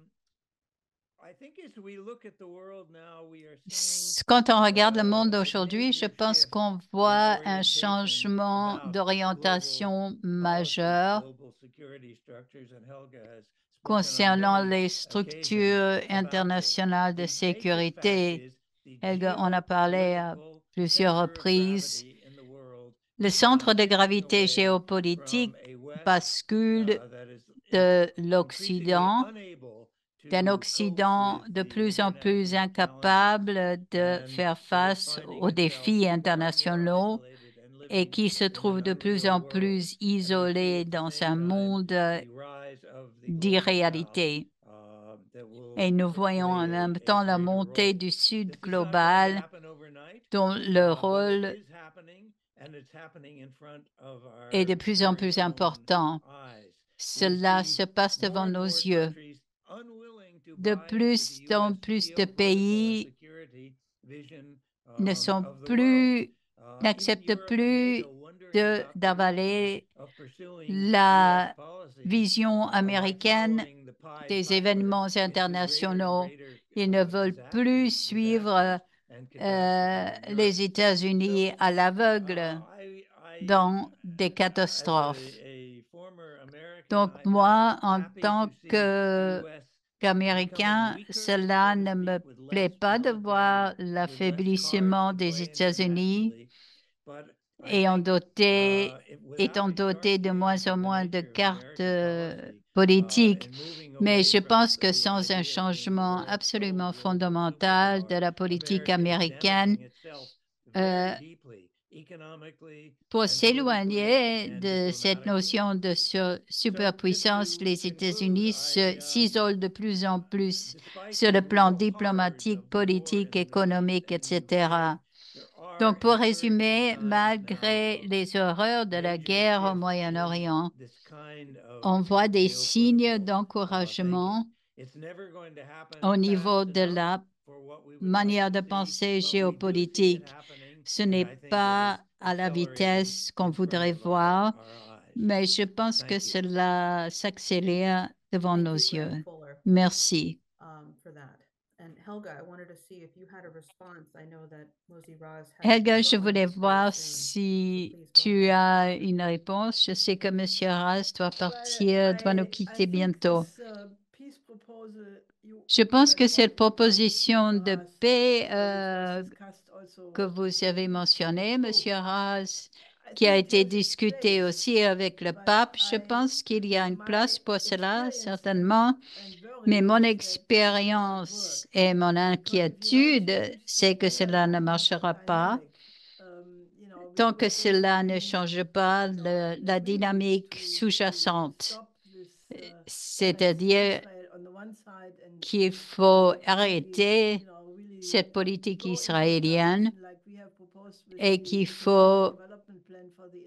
I think as we look at the world now, we are seeing Quand on regarde le a monde d'aujourd'hui, je major pense shift qu'on in voit un orientation changement about d'orientation global majeur policies, global security structures, and Helga has spoken on concernant many les occasions structures about this. internationales de The basic fact sécurité. is the Helga en a parlé à geopolitical plusieurs center of reprises. gravity in the world Le is centre now de shifting gravité away géopolitique from a West bascule that is de increasingly l'Occident, unable d'un to Occident cope with de the plus en plus international incapable challenges de and faire that is face finding aux itself défis more and more internationaux isolated and et living qui se in trouve an de plus unreal en world. plus And we see isolé at the dans same un time monde the rise of the global d'irréalité. South, that will Et nous voyons en play même a temps la greater montée role. du Sud This is not going to global happen overnight, dont le but rôle it is happening, and it's happening in front of est de our plus en very plus own important. eyes. We Cela see se passe more devant and nos more yeux. countries unwilling to De buy into plus the en US plus de geopolitical and pays security vision ne sont of the world. plus, Even n'acceptent Europe and plus NATO wondering about the risks d'avaler of pursuing la US policy vision by américaine following the Pied des Piper événements into greater and internationaux. greater Ils ne veulent plus suivre les États-Unis à l'aveugle dans des catastrophes. Donc moi, en tant qu'Américain, cela ne me plaît pas de voir l'affaiblissement des États-Unis étant doté de moins en moins de cartes politiques. Mais je pense que sans un changement absolument fondamental de la politique américaine, pour s'éloigner de cette notion de superpuissance, les États-Unis s'isolent de plus en plus sur le plan diplomatique, politique, économique, etc. Donc, pour résumer, malgré les horreurs de la guerre au Moyen-Orient, on voit des signes d'encouragement au niveau de la manière de penser géopolitique. Ce n'est pas à la vitesse qu'on voudrait voir, mais je pense que cela s'accélère devant nos yeux. Merci. Helga, je voulais voir si tu as une réponse. Je sais que M. Ras doit partir, doit nous quitter bientôt. Je pense que cette proposition de paix que vous avez mentionnée, M. Ras, qui a été discutée aussi avec le pape, je pense qu'il y a une place pour cela, certainement. Mais mon expérience et mon inquiétude, c'est que cela ne marchera pas tant que cela ne change pas la dynamique sous-jacente. C'est-à-dire qu'il faut arrêter cette politique israélienne et qu'il faut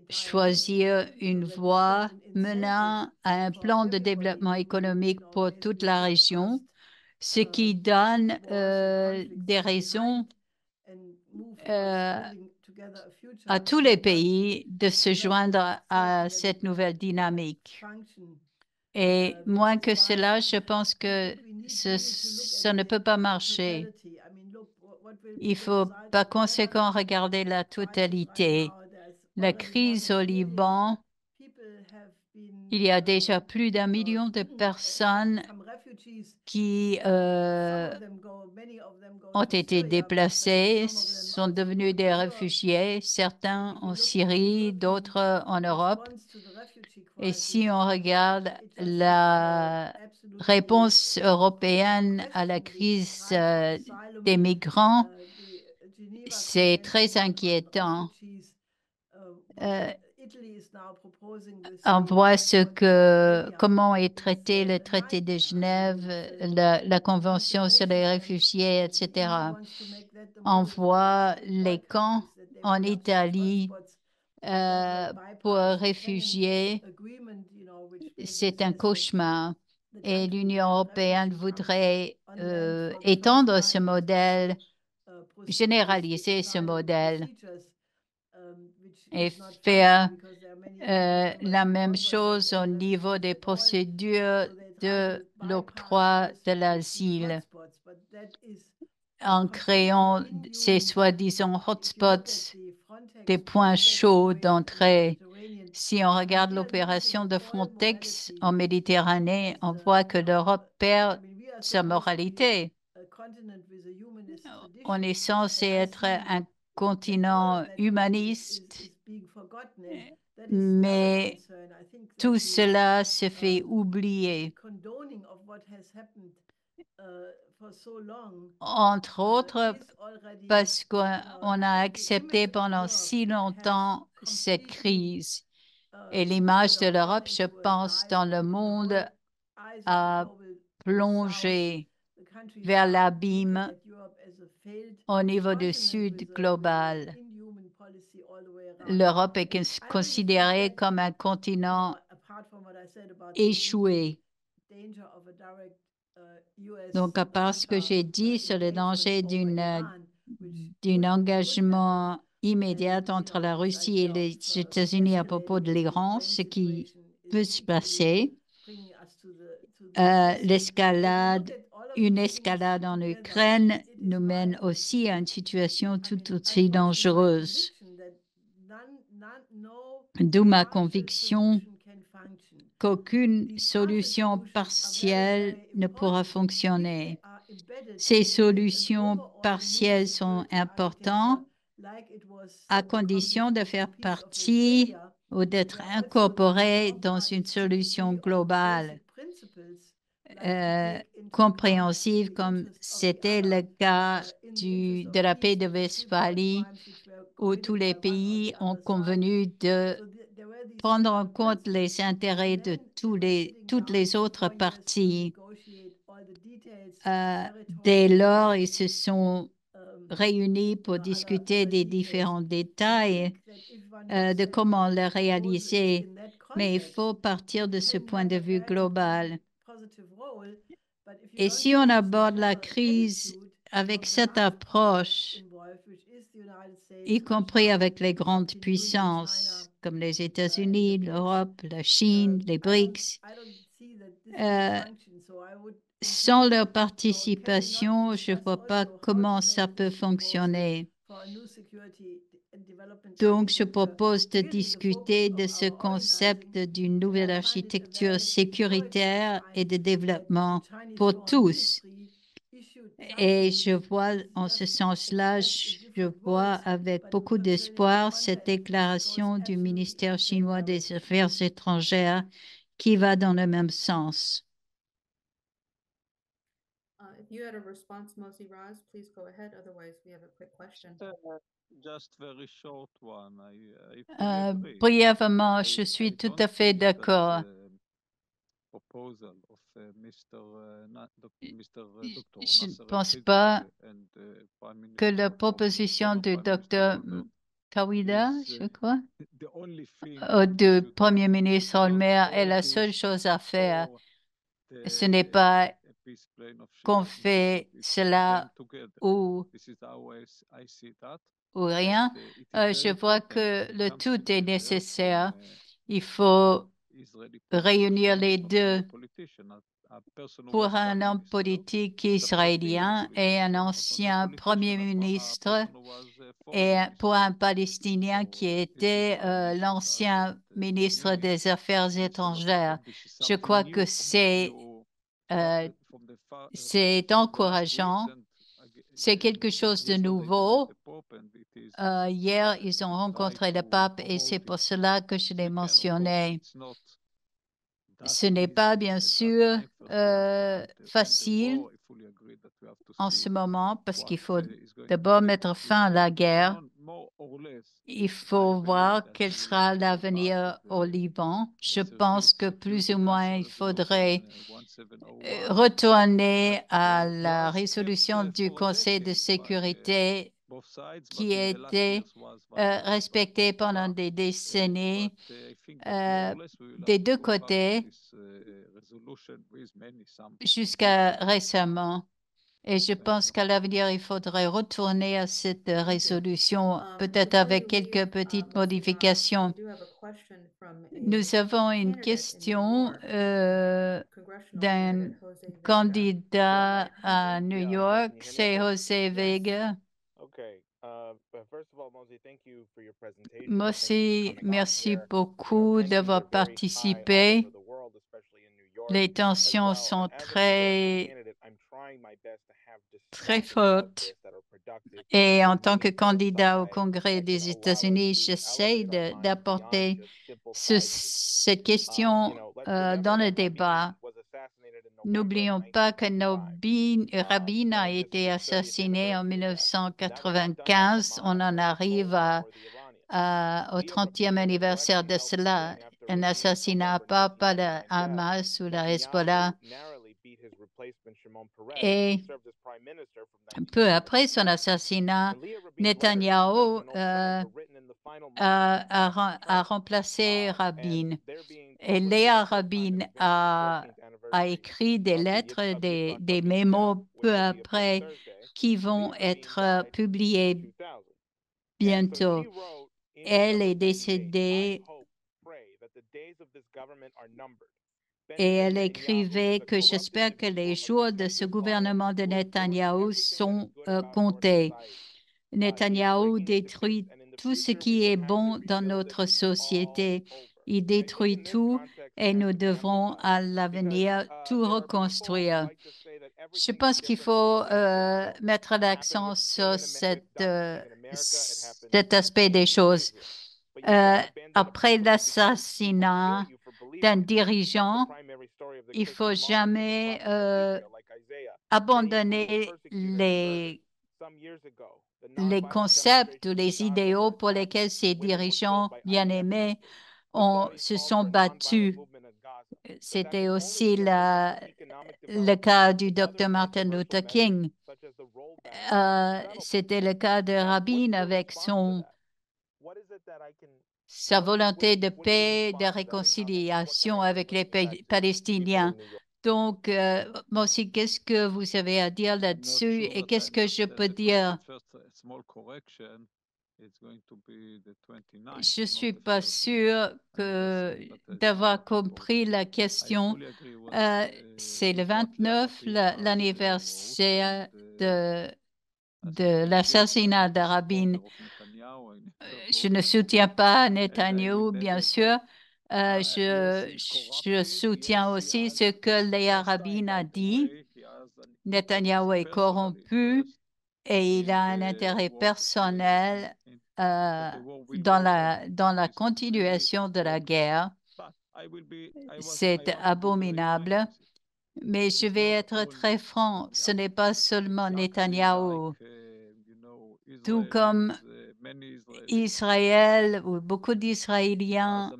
choisir une voie menant à un plan de développement économique pour toute la région, ce qui donne des raisons à tous les pays de se joindre à cette nouvelle dynamique. Et moins que cela, je pense que ça ne peut pas marcher. Il faut par conséquent regarder la totalité. La crise au Liban, il y a déjà plus d'1 million de personnes qui ont été déplacés, sont devenus des réfugiés, certains en Syrie, d'autres en Europe. Et si on regarde la réponse européenne à la crise des migrants, c'est très inquiétant. On voit comment est traité le traité de Genève, la Convention sur les réfugiés, etc. On voit les camps en Italie pour réfugiés. C'est un cauchemar. Et l'Union européenne voudrait étendre ce modèle généraliser ce modèle et faire la même chose au niveau des procédures de l'octroi de l'asile en créant ces soi-disant hotspots, des points chauds d'entrée. Si on regarde l'opération de Frontex en Méditerranée, on voit que l'Europe perd sa moralité. On est censé être un continent humaniste, mais tout cela se fait oublier. Entre autres, parce qu'on a accepté pendant si longtemps cette crise. Et l'image de l'Europe, je pense, dans le monde a plongé vers l'abîme au niveau du Sud global. L'Europe est considérée comme un continent échoué. Donc, à part ce que j'ai dit sur le danger d'un engagement immédiat entre la Russie et les États-Unis à propos de l'Iran, ce qui peut se passer, une escalade en Ukraine nous mène aussi à une situation tout aussi dangereuse. D'où ma conviction qu'aucune solution partielle ne pourra fonctionner. Ces solutions partielles sont importantes à condition de faire partie ou d'être incorporées dans une solution globale, compréhensive comme c'était le cas de la paix de Westphalie, où tous les pays ont convenu de prendre en compte les intérêts de toutes les autres parties. Dès lors, ils se sont réunis pour discuter des différents détails de comment le réaliser. Mais il faut partir de ce point de vue global. Et si on aborde la crise avec cette approche, y compris avec les grandes puissances comme les États-Unis, l'Europe, la Chine, les BRICS, sans leur participation, je ne vois pas comment ça peut fonctionner. Donc, je propose de discuter de ce concept d'une nouvelle architecture sécuritaire et de développement pour tous. Et je vois, en ce sens-là, je vois avec beaucoup d'espoir cette déclaration du ministère chinois des Affaires étrangères qui va dans le même sens. If you had a response, Mosi Raz, please go ahead. Otherwise, we have a quick question. Just very short one. I fully agree. Brièvement, je suis tout à fait d'accord. Proposal of Mr. Je ne pense pas que la proposition du docteur Kawida, je crois, du Premier ministre Holmer est la seule chose à faire. Ce n'est pas qu'on fait cela ou rien. Je vois que le tout est nécessaire. Il faut réunir les deux. Pour un homme politique israélien et un ancien Premier ministre, et pour un Palestinien qui était l'ancien ministre des Affaires étrangères. Je crois que c'est encourageant. C'est quelque chose de nouveau. Hier, ils ont rencontré le pape et c'est pour cela que je l'ai mentionné. Ce n'est pas bien sûr facile en ce moment parce qu'il faut d'abord mettre fin à la guerre. Il faut voir quel sera l'avenir au Liban. Je pense que plus ou moins il faudrait retourner à la résolution du Conseil de sécurité qui a été respectée pendant des décennies des deux côtés jusqu'à récemment. Et je pense qu'à l'avenir, il faudrait retourner à cette résolution, peut-être avec quelques petites modifications. Nous avons une question d'un candidat à New York, c'est José Vega. Mosi, merci beaucoup d'avoir participé. Les tensions sont très fortes. Et en tant que candidat au Congrès des États-Unis, j'essaie d'apporter cette question dans le débat. N'oublions pas que Rabin a été assassiné en 1995. On en arrive au 30e anniversaire de cela. Un assassinat pas le Hamas ou la Hezbollah. Et peu après son assassinat, Netanyahou a remplacé Rabin. Et Léa Rabin a écrit des lettres, des mémos peu après qui vont être publiés bientôt. Elle est décédée et elle écrivait que j'espère que les jours de ce gouvernement de Netanyahou sont comptés. Netanyahou détruit tout ce qui est bon dans notre société. Il détruit tout et nous devrons à l'avenir tout reconstruire. Je pense qu'il faut mettre l'accent sur cet aspect des choses. Après l'assassinat d'un dirigeant, il ne faut jamais abandonner les concepts ou les idéaux pour lesquels ces dirigeants bien-aimés se sont battus. C'était aussi le cas du Dr. Martin Luther King. C'était le cas de Rabin avec sa volonté de paix, de réconciliation avec les Palestiniens. Donc, moi aussi, qu'est-ce que vous avez à dire là-dessus et qu'est-ce que je peux dire? Je ne suis pas sûre d'avoir compris la question. C'est le 29, l'anniversaire de l'assassinat de Rabin. Je ne soutiens pas Netanyahou, bien sûr. Je soutiens aussi ce que Léa Rabin a dit. Netanyahou est corrompu et il a un intérêt personnel dans la continuation de la guerre. C'est abominable. Mais je vais être très franc, ce n'est pas seulement Netanyahou. Tout comme Israël ou beaucoup d'Israéliens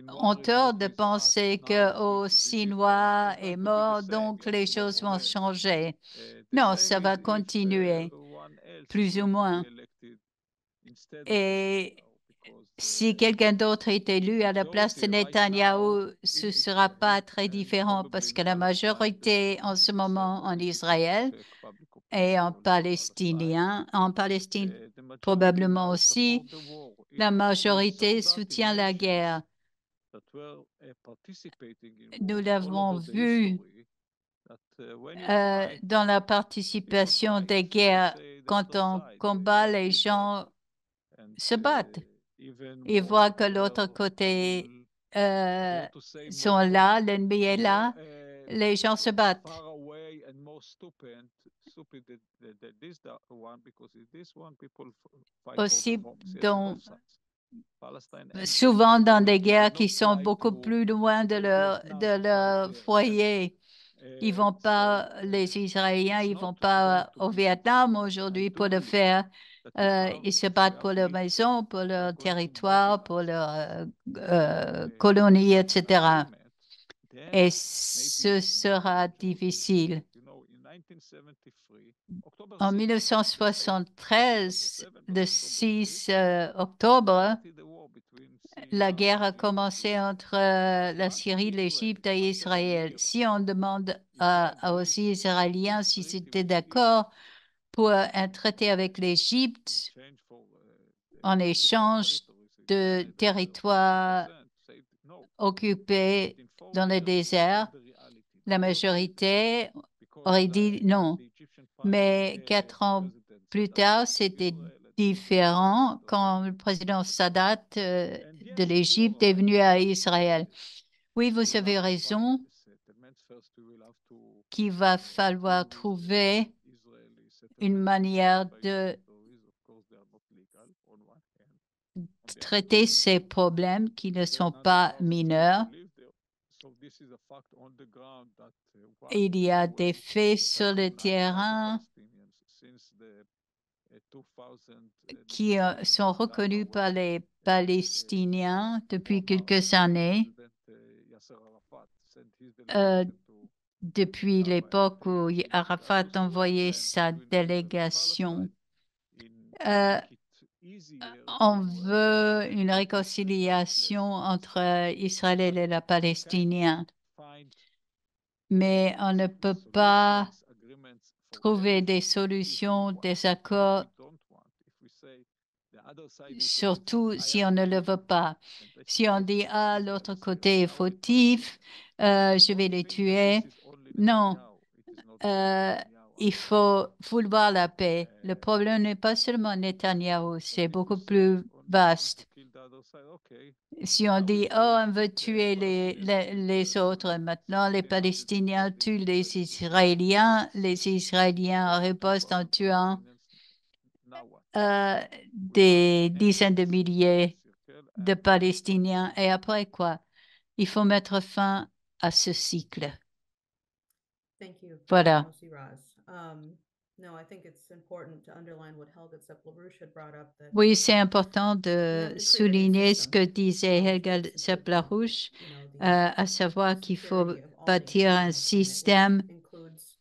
ont tort de penser que Sinois est mort, donc les choses vont changer. Non, ça va continuer, plus ou moins. Et si quelqu'un d'autre est élu à la place de Netanyahou, ce ne sera pas très différent parce que la majorité en ce moment en Israël et en Palestine probablement aussi, la majorité soutient la guerre. Nous l'avons vu dans la participation des guerres. Quand on combat, les gens se battent. Ils voient que l'autre côté sont là, l'ennemi est là, les gens se battent. Aussi, souvent dans des guerres qui sont beaucoup plus loin de leur foyer. Ils vont pas, les Israéliens, ils vont pas au Vietnam aujourd'hui pour le faire. Ils se battent pour leur maison, pour leur territoire, pour leur colonie, etc. Et ce sera difficile. En 1973, le 6 octobre, la guerre a commencé entre la Syrie, l'Égypte et Israël. Si on demande aux Israéliens si c'était d'accord pour un traité avec l'Égypte en échange de territoires occupés dans le désert, la majorité aurait dit non. Mais 4 ans plus tard, c'était différent quand le président Sadat de l'Égypte est venu à Israël. Oui, vous avez raison qu'il va falloir trouver une manière de traiter ces problèmes qui ne sont pas mineurs. Il y a des faits sur le terrain qui sont reconnus par les Palestiniens depuis quelques années, depuis l'époque où Arafat envoyait sa délégation. On veut une réconciliation entre Israël et les Palestiniens, mais on ne peut pas trouver des solutions, des accords, surtout si on ne le veut pas. Si on dit, ah, l'autre côté est fautif, je vais les tuer. Non, il faut vouloir la paix. Le problème n'est pas seulement Netanyahou, c'est beaucoup plus vaste. Si on dit, oh, on veut tuer les autres, maintenant les Palestiniens tuent les Israéliens ripostent en tuant des dizaines de milliers de Palestiniens. Et après quoi? Il faut mettre fin à ce cycle. Thank you, Voilà. Mosi Raz. No, I think it's important to underline what Helga Sepp-LaRouche had brought up that Oui, c'est important de we have to create a new souligner ce que system, disait Helga fix the Sepp-LaRouche, you know, à savoir qu'il faut insecurity of all bâtir un nations, and système it includes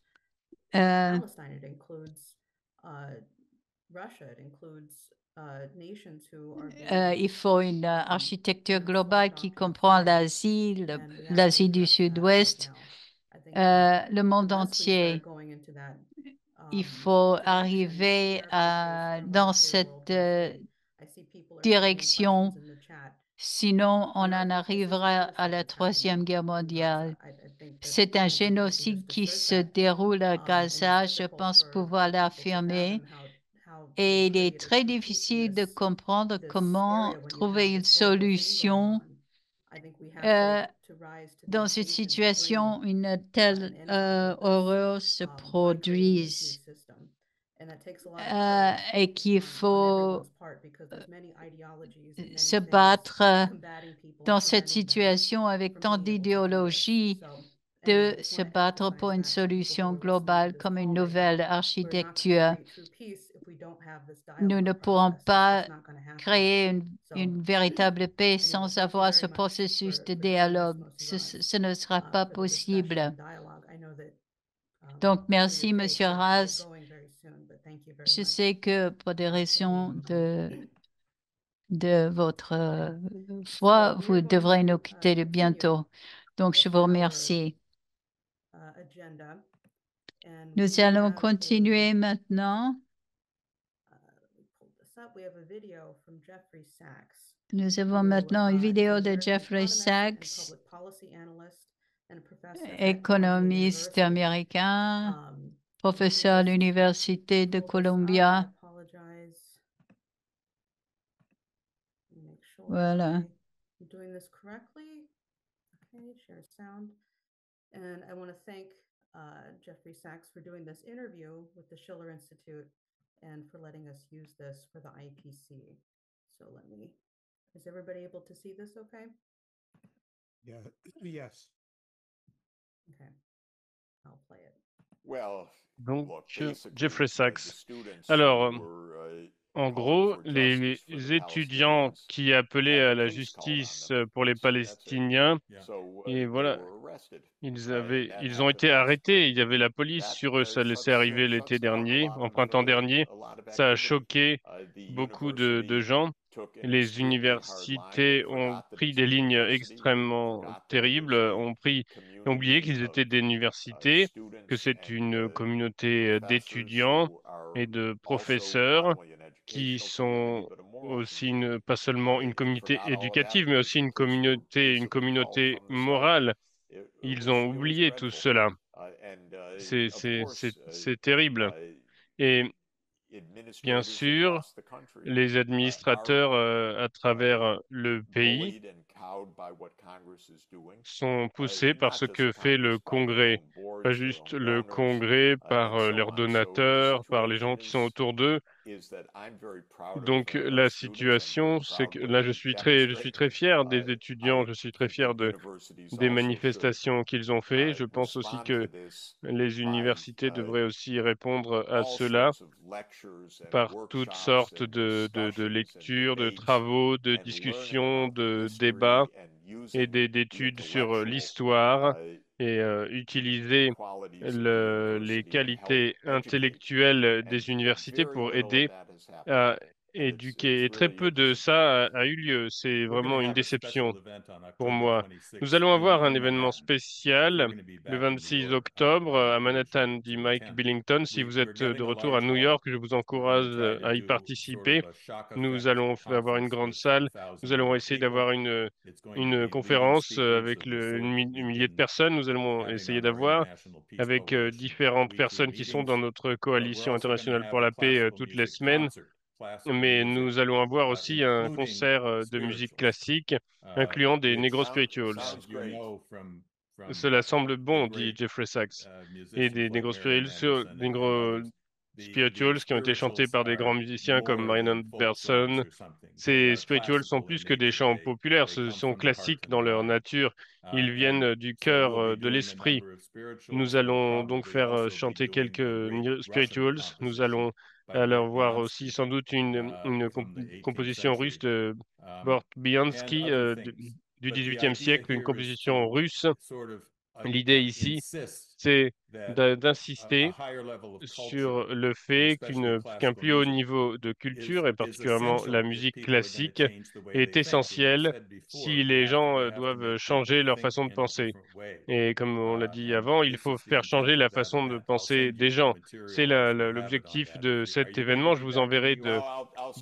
euh, Palestine, it includes Russia, it includes nations who are being il faut une architecture you know, globale fought qui not to comprend fight, l'Asie, and we have to l'Asie du address that right Sud-Ouest, now. I think that le monde unless we start entier. going into that Il faut direction, arriver many are dans fearful for a military cette world war three. I see people are typing direction, questions in the chat. sinon on There are en people saying, arrivera "How is à that la what's Troisième happening Guerre in Gaza?" mondiale. I think that C'est un this person génocide just qui asserts se that. déroule à And Gaza, it's je difficult pense for pouvoir people to l'affirmer. fathom how Et they il est create a très true peace in difficile de comprendre this comment area when you trouver have une this horrible thing going solution on. I think we have to rise to the dans cette occasion to situation, bring une telle an end to all of this, horreur se by creating this new produise. system. And that takes a lot of courage Et qu'il on faut everyone's part because there's many ideologies and many se things battre combating people and dans cette preventing them situation avec from tant being able to do this. d'idéologie, So de anyway, I just se want to battre emphasize pour une that to people who solution are listening to globale this comme une call right now. nouvelle We're not going to architecture. create true peace if we don't have this Nous ne dialogue pourrons process. It's pas just not going to happen. créer So une véritable paix anyway, sans thank you avoir very ce much processus de for joining us, dialogue. Mosi Raz, Ce ne sera pas for the discussion possible. and dialogue. I know that Donc, for merci, your Monsieur sake, we're Raz. going very soon, but thank you very Je much. sais que pour des raisons de votre foi, So vous we're going devrez nous to quitter continue bientôt. Donc, je vous with our remercie. agenda, and Nous we allons have continuer maintenant. let me pull this up. We have a video from Jeffrey Sachs, Nous avons who maintenant une is vidéo an de American Jeffrey economist and Sachs, public policy analyst and a professor at Columbia économiste University. américain, Let me professeur à just l'Université de pull this up. I Columbia. apologize. Make sure Voilà. I'm doing this correctly. Okay, share sound. And I want to thank Jeffrey Sachs for doing this interview with the Schiller Institute and for letting us use this for the IPC. So is everybody able to see this okay? Yeah, yes. Okay, I'll play it. Donc, Jeffrey Sachs. Alors, en gros, les étudiants qui appelaient à la justice pour les Palestiniens, et voilà, ils ont été arrêtés. Il y avait la police sur eux. Ça laissait arriver l'été dernier, en printemps dernier. Ça a choqué beaucoup de gens. les universités ont pris des lignes extrêmement terribles, ont oublié qu'ils étaient des universités, que c'est une communauté d'étudiants et de professeurs qui sont aussi pas seulement une communauté éducative, mais aussi une communauté morale. Ils ont oublié tout cela. C'est terrible. Et bien sûr, les administrateurs à travers le pays sont poussés par ce que fait le Congrès. Pas juste le Congrès par leurs donateurs, par les gens qui sont autour d'eux. Donc la situation, c'est que là, je suis très fier des étudiants, je suis très fier des manifestations qu'ils ont fait. Je pense aussi que les universités devraient aussi répondre à cela par toutes sortes de lectures, de travaux, de discussions, de débats et d'études sur l'histoire et utiliser les qualités intellectuelles des universités pour aider à éduquer. Et très peu de ça a eu lieu. C'est vraiment une déception pour moi. Nous allons avoir un événement spécial le 26 octobre à Manhattan, dit Mike Billington. Si vous êtes de retour à New York, je vous encourage à y participer. Nous allons avoir une grande salle. Nous allons essayer d'avoir une conférence avec un millier de personnes. Nous allons essayer d'avoir avec différentes personnes qui sont dans notre coalition internationale pour la paix toutes les semaines. Mais nous allons avoir aussi un concert de musique classique incluant des Negro Spirituals. Cela semble bon, dit Jeffrey Sachs. Et des Negro Spirituals qui ont été chantés par des grands musiciens comme Marianne Berson. Ces spirituals sont plus que des chants populaires, ce sont classiques dans leur nature. Ils viennent du cœur, de l'esprit. Nous allons donc faire chanter quelques spirituals. Nous allons alors voir aussi sans doute une composition russe de Bort Biansky du XVIIIe siècle, une composition russe. L'idée ici, c'est d'insister sur le fait qu'un plus haut niveau de culture, et particulièrement la musique classique, est essentiel si les gens doivent changer leur façon de penser. Et comme on l'a dit avant, il faut faire changer la façon de penser des gens. C'est l'objectif de cet événement. Je vous enverrai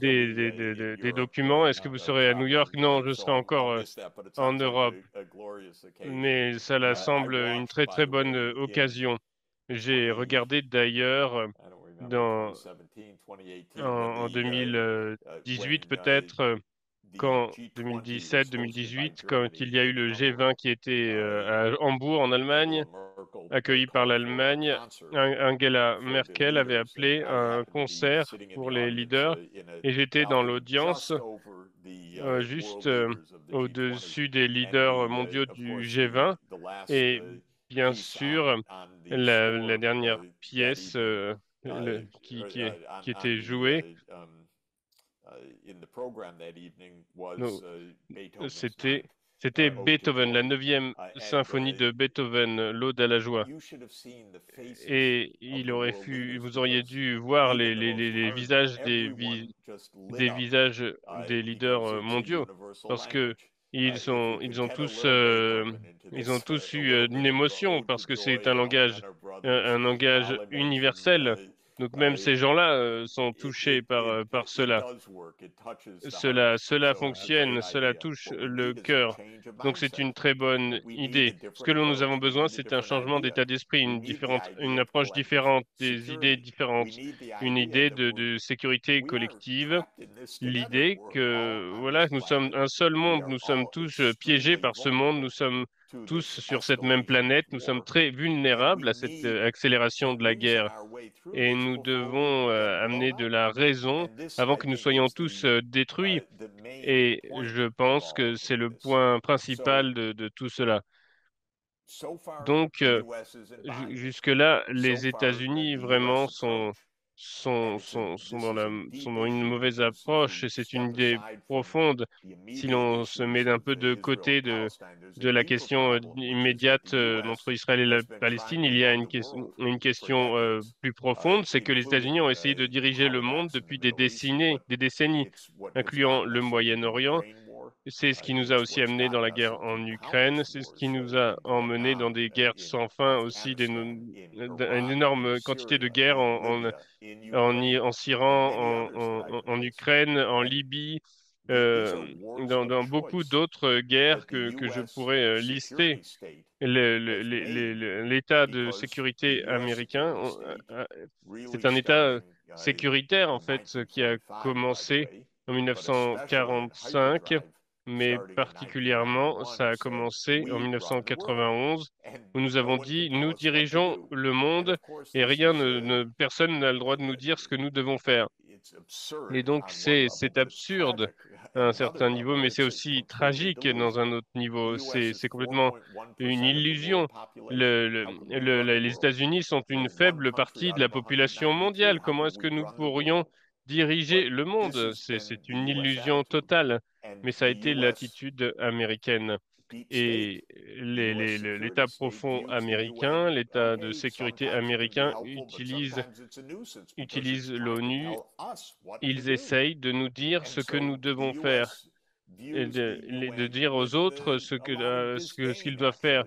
des documents. Est-ce que vous serez à New York? Non, je serai encore en Europe. Mais cela semble une très très bonne occasion. J'ai regardé d'ailleurs en 2018 peut-être, quand 2017-2018, quand il y a eu le G20 qui était à Hambourg en Allemagne, accueilli par l'Allemagne, Angela Merkel avait appelé un concert pour les leaders et j'étais dans l'audience juste au-dessus des leaders mondiaux du G20 et bien sûr la dernière pièce qui était jouée, non, c'était Beethoven, la 9e symphonie de Beethoven, l'Aude à la joie. Et vous auriez dû voir les visages des visages des leaders mondiaux, parce que ils ont tous eu une émotion, parce que c'est un langage universel. Donc même ces gens-là sont touchés par cela. Cela fonctionne, cela touche le cœur. Donc c'est une très bonne idée. Ce que nous avons besoin, c'est un changement d'état d'esprit, une approche différente, des idées différentes, une idée de sécurité collective, l'idée que voilà, nous sommes un seul monde, nous sommes tous piégés par ce monde, nous sommes tous sur cette même planète, nous sommes très vulnérables à cette accélération de la guerre et nous devons amener de la raison avant que nous soyons tous détruits. Et je pense que c'est le point principal de tout cela. Donc, jusque-là, les États-Unis vraiment sont sont dans une mauvaise approche et c'est une idée profonde. Si l'on se met un peu de côté de la question immédiate entre Israël et la Palestine, il y a une question plus profonde, c'est que les États-Unis ont essayé de diriger le monde depuis des décennies, incluant le Moyen-Orient. C'est ce qui nous a aussi amené dans la guerre en Ukraine, c'est ce qui nous a emmené dans des guerres sans fin aussi, une énorme quantité de guerres en Syrie, en Ukraine, en Libye, dans beaucoup d'autres guerres que je pourrais lister. L'état de sécurité américain, c'est un état sécuritaire en fait qui a commencé en 1945, mais particulièrement ça a commencé en 1991 où nous avons dit nous dirigeons le monde et personne n'a le droit de nous dire ce que nous devons faire. Et donc, c'est absurde à un certain niveau, mais c'est aussi tragique dans un autre niveau. C'est complètement une illusion. Les États-Unis sont une faible partie de la population mondiale. Comment est-ce que nous pourrions diriger le monde? C'est une illusion totale, mais ça a été l'attitude américaine. Et l'État profond américain, l'État de sécurité américain utilise l'ONU. Ils essayent de nous dire ce que nous devons faire et de dire aux autres ce qu'ils doivent faire.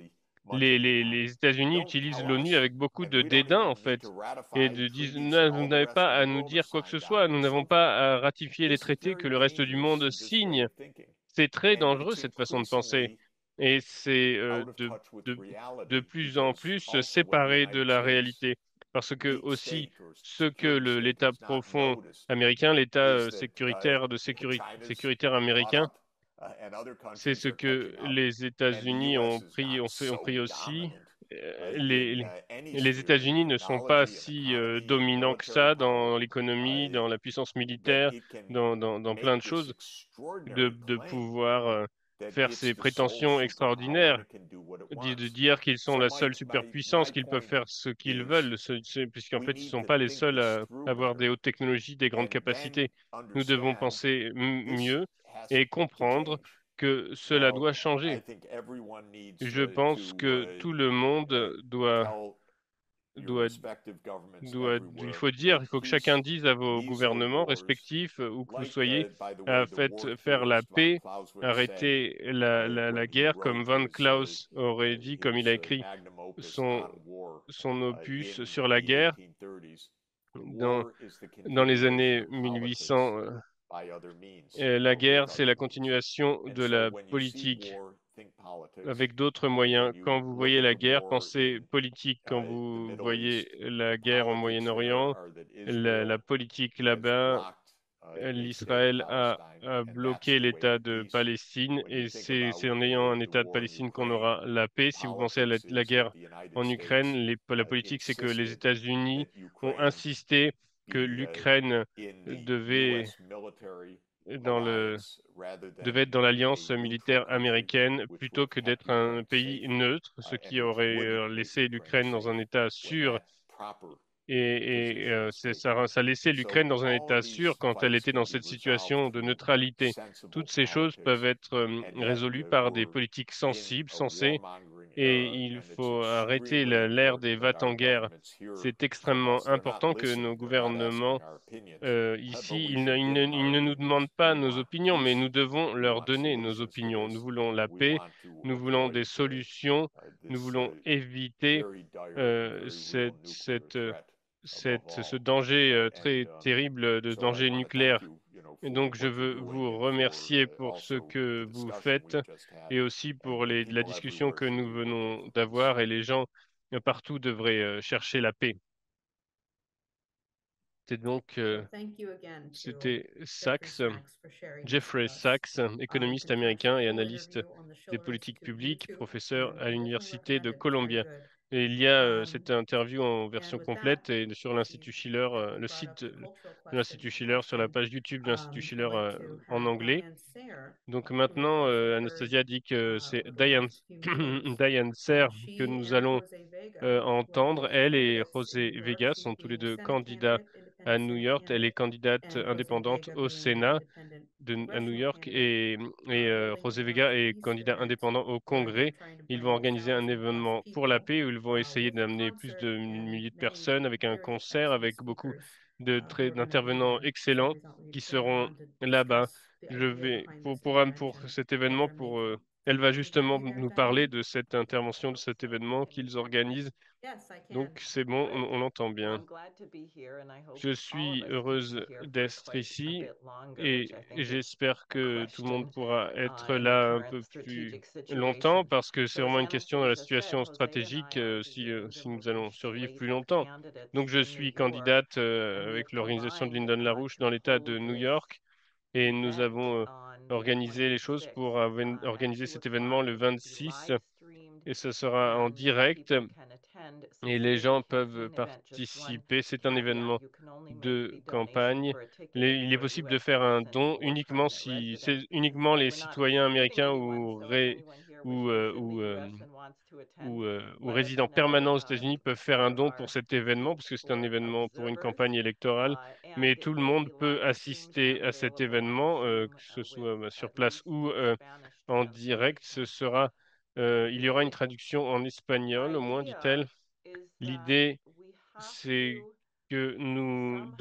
Les États-Unis utilisent l'ONU avec beaucoup de dédain, en fait, et de disent, non, vous n'avez pas à nous dire quoi que ce soit, nous n'avons pas à ratifier les traités que le reste du monde signe. C'est très dangereux, cette façon de penser. Et c'est de, de plus en plus séparé de la réalité. Parce que aussi, ce que l'État profond américain, l'État sécuritaire américain, c'est ce que les États-Unis ont pris aussi. Les États-Unis ne sont pas si dominants que ça dans l'économie, dans la puissance militaire, dans plein de choses, de pouvoir faire ces prétentions extraordinaires, de dire qu'ils sont la seule superpuissance, qu'ils peuvent faire ce qu'ils veulent, puisqu'en fait, ils ne sont pas les seuls à avoir des hautes technologies, des grandes capacités. Nous devons penser mieux et comprendre que cela doit changer. Je pense que tout le monde doit, il faut dire, il faut que chacun dise à vos gouvernements respectifs, où que vous soyez, faire la paix, arrêter la guerre, comme Van Klaus aurait dit, comme il a écrit son, son opus sur la guerre dans, dans les années 1800. La guerre, c'est la continuation de la politique avec d'autres moyens. Quand vous voyez la guerre, pensez politique. Quand vous voyez la guerre au Moyen-Orient, la politique là-bas, l'Israël a bloqué l'État de Palestine et c'est en ayant un État de Palestine qu'on aura la paix. Si vous pensez à la guerre en Ukraine, la politique, c'est que les États-Unis ont insisté que l'Ukraine devait dans le devait être dans l'alliance militaire américaine plutôt que d'être un pays neutre, ce qui aurait laissé l'Ukraine dans un état sûr ça laissait l'Ukraine dans un état sûr quand elle était dans cette situation de neutralité. Toutes ces choses peuvent être résolues par des politiques sensibles, sensées, et il faut arrêter l'ère des va-t-en-guerre. C'est extrêmement important que nos gouvernements ici, ils ne nous demandent pas nos opinions, mais nous devons leur donner nos opinions. Nous voulons la paix, nous voulons des solutions, nous voulons éviter ce danger très terrible de danger nucléaire. Et donc, je veux vous remercier pour ce que vous faites et aussi pour la discussion que nous venons d'avoir et les gens partout devraient chercher la paix. C'est donc c'était Jeffrey Sachs, économiste américain et analyste des politiques publiques, professeur à l'Université de Columbia. Et il y a cette interview en version complète et sur l'Institut Schiller, le site de l'Institut Schiller, sur la page YouTube de l'Institut Schiller en anglais. Donc maintenant, Anastasia dit que c'est Diane, Diane Serre que nous allons entendre. Elle et José Vega sont tous les deux candidats à New York. Elle est candidate and Jose indépendante Vega au being an Sénat independent à New congressional York candidate, et holding José a Vega Love est Peace candidat event indépendant au where they're Congrès. trying to Ils bring vont organiser un 1,000+ événement pour la people paix où ils vont essayer with a d'amener plus concert de and milliers de many personnes avec un very concert, excellent avec beaucoup speakers who are going to be d'intervenants there. So excellents we thought we'd qui bring her seront on to là-bas. discuss the Je idea vais behind this pour convention cet that événement they're making. elle va Can you hear justement me there, nous Diane? parler de cette intervention, de cet événement qu'ils organisent. Yes, I can. Donc c'est bon, on entend Well, bien. I'm glad to be here, and I hope Je all of suis us can be heureuse here for d'être quite a ici bit longer, et which I think is j'espère a que tout le monde question pourra être in the là un current peu plus strategic longtemps situation. parce que c'est So as vraiment une question de la Anastasia said, situation Jose and stratégique I are si the si nous allons Indian survivre plus slate of longtemps. candidates Donc je in New suis York, candidate and we avec have l'organisation de combined Lyndon LaRouche dans to l'État de hold New this York et nous event avons on May organisé les choses 26th pour at organiser 2 cet événement o'clock. le It will be 26 live streamed et ce sera en and direct people can attend since et it les is a gens peuvent campaign event. Just one participer. C'est un caveat, événement you can only make de the donation campagne. for a ticket if Il est you're a possible de US faire un citizen don or uniquement permanent si resident. c'est uniquement But les we're not citoyens excluding américains anyone, so if anyone here ou, wishes euh, in the ou, euh, US and wants to attend, ou let us résidents know. permanents aux États-Unis peuvent faire un There don pour are cet événement parce seats que c'est un for événement pour une observers, campagne électorale. Mais and it tout le will monde be peut live streamed assister and à cet available on événement, Zoom que ce with soit sur at place least ou Spanish en direct. translation. Il y aura une The traduction en espagnol, au moins, idea dit-elle. is that L'idée, we have c'est to que somehow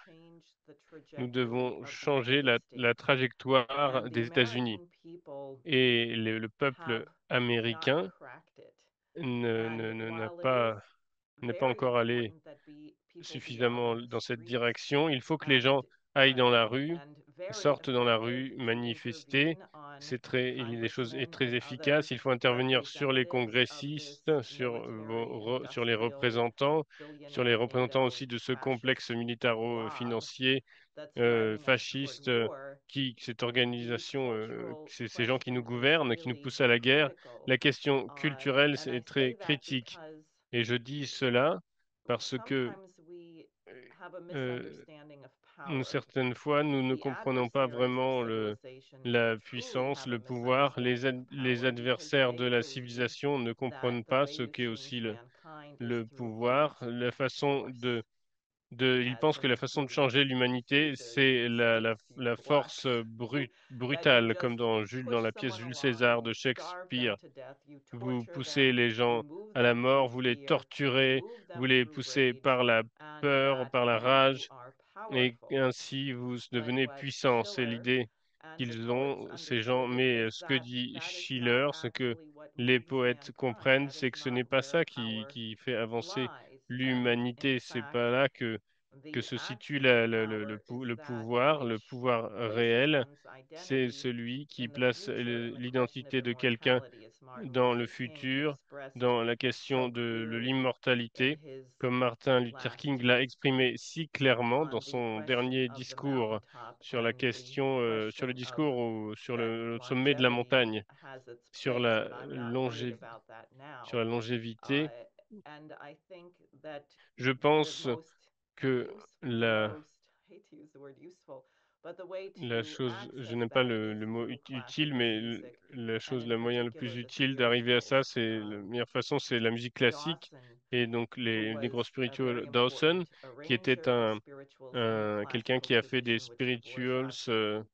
change the nous trajectory devons of the changer United la States. trajectoire And the des États-Unis. American people Et le peuple have not américain cracked it. ne- And ne- n'a while it is pas, n'est pas very encore allé important that people be out suffisamment on the dans cette streets direction. Il faut que les and gens aillent dans la rue, and very sortent dans la effective rue, to manifester. intervene on Il y a des choses congressmen très and other efficaces. Il faut intervenir sur les representatives of this congressistes, sur les military-industrial sur les billionaire représentants aussi window de ce complexe fascist blob militaro-financier that's driving us toward fasciste, war. cette The organisation, cultural ces gens qui nous question is gouvernent, qui nous really poussent à la guerre. critical. La question culturelle, And I c'est say très that critique. because Et je dis cela parce que sometimes we have a euh, misunderstanding of power. certaines fois, nous ne The comprenons pas adversaries of vraiment civilization la truly puissance, have a le pouvoir. misunderstanding of Les power because adversaires de they la believe civilisation ne that comprennent the pas way ce you qu'est aussi change mankind is le through pouvoir, use la of façon force, ils as pensent que in la façon de using changer l'humanité, scissors c'est instead of la force bullets. That you brutale, comme just dans push la pièce someone Jules along, César you de starve them Shakespeare. to death, you Vous torture them, poussez les you gens move à la them mort, through vous les fear, you torturez, move vous them les through poussez rage, par la and peur, that par la then you rage, are et powerful. ainsi vous But devenez what puissant. C'est Schiller l'idée and the qu'ils poets ont, ces gens. understood Mais is ce que that dit that is not Schiller, ce que actually what les moves poètes mankind. comprennent, That c'est is que ce not n'est pas where ça power qui fait avancer lies. And in l'humanité. C'est pas fact, là que the se situe actual power is le that pouvoir. Le which pouvoir places réel, one's c'est identity celui qui in the place future and the question of l'identité de quelqu'un immortality, as Martin dans le Luther King futur, expressed dans la question so de clearly in l'immortalité, his comme Martin Luther last King l'a exprimé si clairement dans on the son question dernier of the discours mountaintop, sur la and the question, sur le question of discours sur that le sommet de la longevity montagne, has its sur place, but I'm not worried about that sur now. la longévité. And I think that Je the pense most que the most, I hate to use the word useful, but the way la to chose, je access n'aime pas that is le mot through utile, classical mais music, la and chose, in la moyen le plus particular the utile d'arriver à ça, spirituals. c'est la meilleure façon, c'est la musique classique. Dawson, Et donc who les was Negro a very Spiritual Dawson, important qui était arranger of spirituals in the quelqu'un classical qui a fait des tradition, which spirituals Dvorak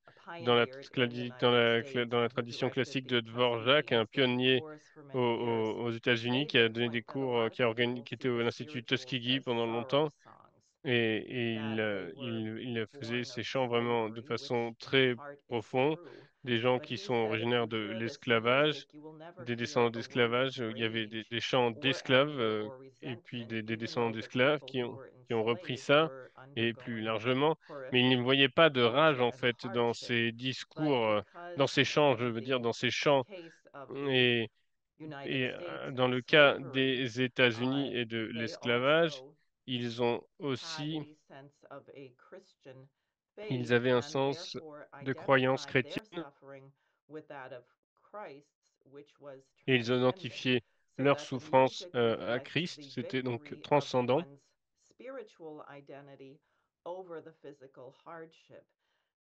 dans pioneered in the United States, dans la and who tradition directed classique the de Tuskegee Dvorak, un Institute pionnier course for many years, aux États-Unis, made qui the a donné des point that a cours, lot of people qui était see à the l'Institut spirituals Tuskegee as pendant sorrow longtemps. songs, Et that they were il faisait born ces of chants vraiment de slavery, which façon in très part is profonde, true. des gens But qui he sont said, if originaires you de hear this l'esclavage, music, you will never des hear descendants a word of d'esclavage. Il y avait rage des chants or d'esclaves anger or et puis resentment, des even descendants though the d'esclaves people who were qui ont repris enslaved ça were et plus undergoing largement. Mais il ne horrific voyait pas de rage torture en and fait dans hardship. ces But discours, because dans ces chants, je in veux dire, the dans ces chants. case of the Et, United States dans and le cas slavery, des États-Unis et de they l'esclavage, also ils ont had aussi a sense of a Christian ils faith avaient un and sens therefore de croyance identified their chrétienne suffering with that of Christ's, which was et ils transcendent, identifiaient so leur that the souffrance music à reflects Christ. the C'était donc victory of transcendant. one's spiritual identity over the physical hardship.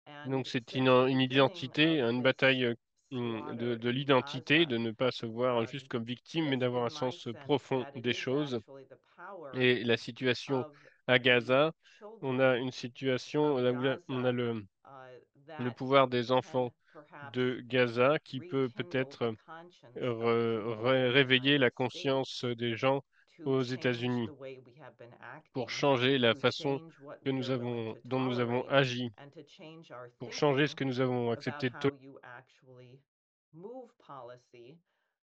And Donc c'est since the une beginning identité, of une this bataille slaughter de in l'identité, Gaza, de ne pas se voir juste comme victime, mais it's d'avoir been un my sens sense profond that it des is choses. actually the power Et la situation of À Gaza, on a une children situation of là où on a Gaza le that pouvoir des can enfants perhaps de Gaza qui peut rekindle the peut-être conscience of people in the réveiller la United conscience States des gens to aux change États-Unis the way we have been pour acting, changer la to façon change what que we are willing to dont nous avons tolerate, agi, and to change our pour changer ce thinking que nous avons about accepté de how you actually move policy,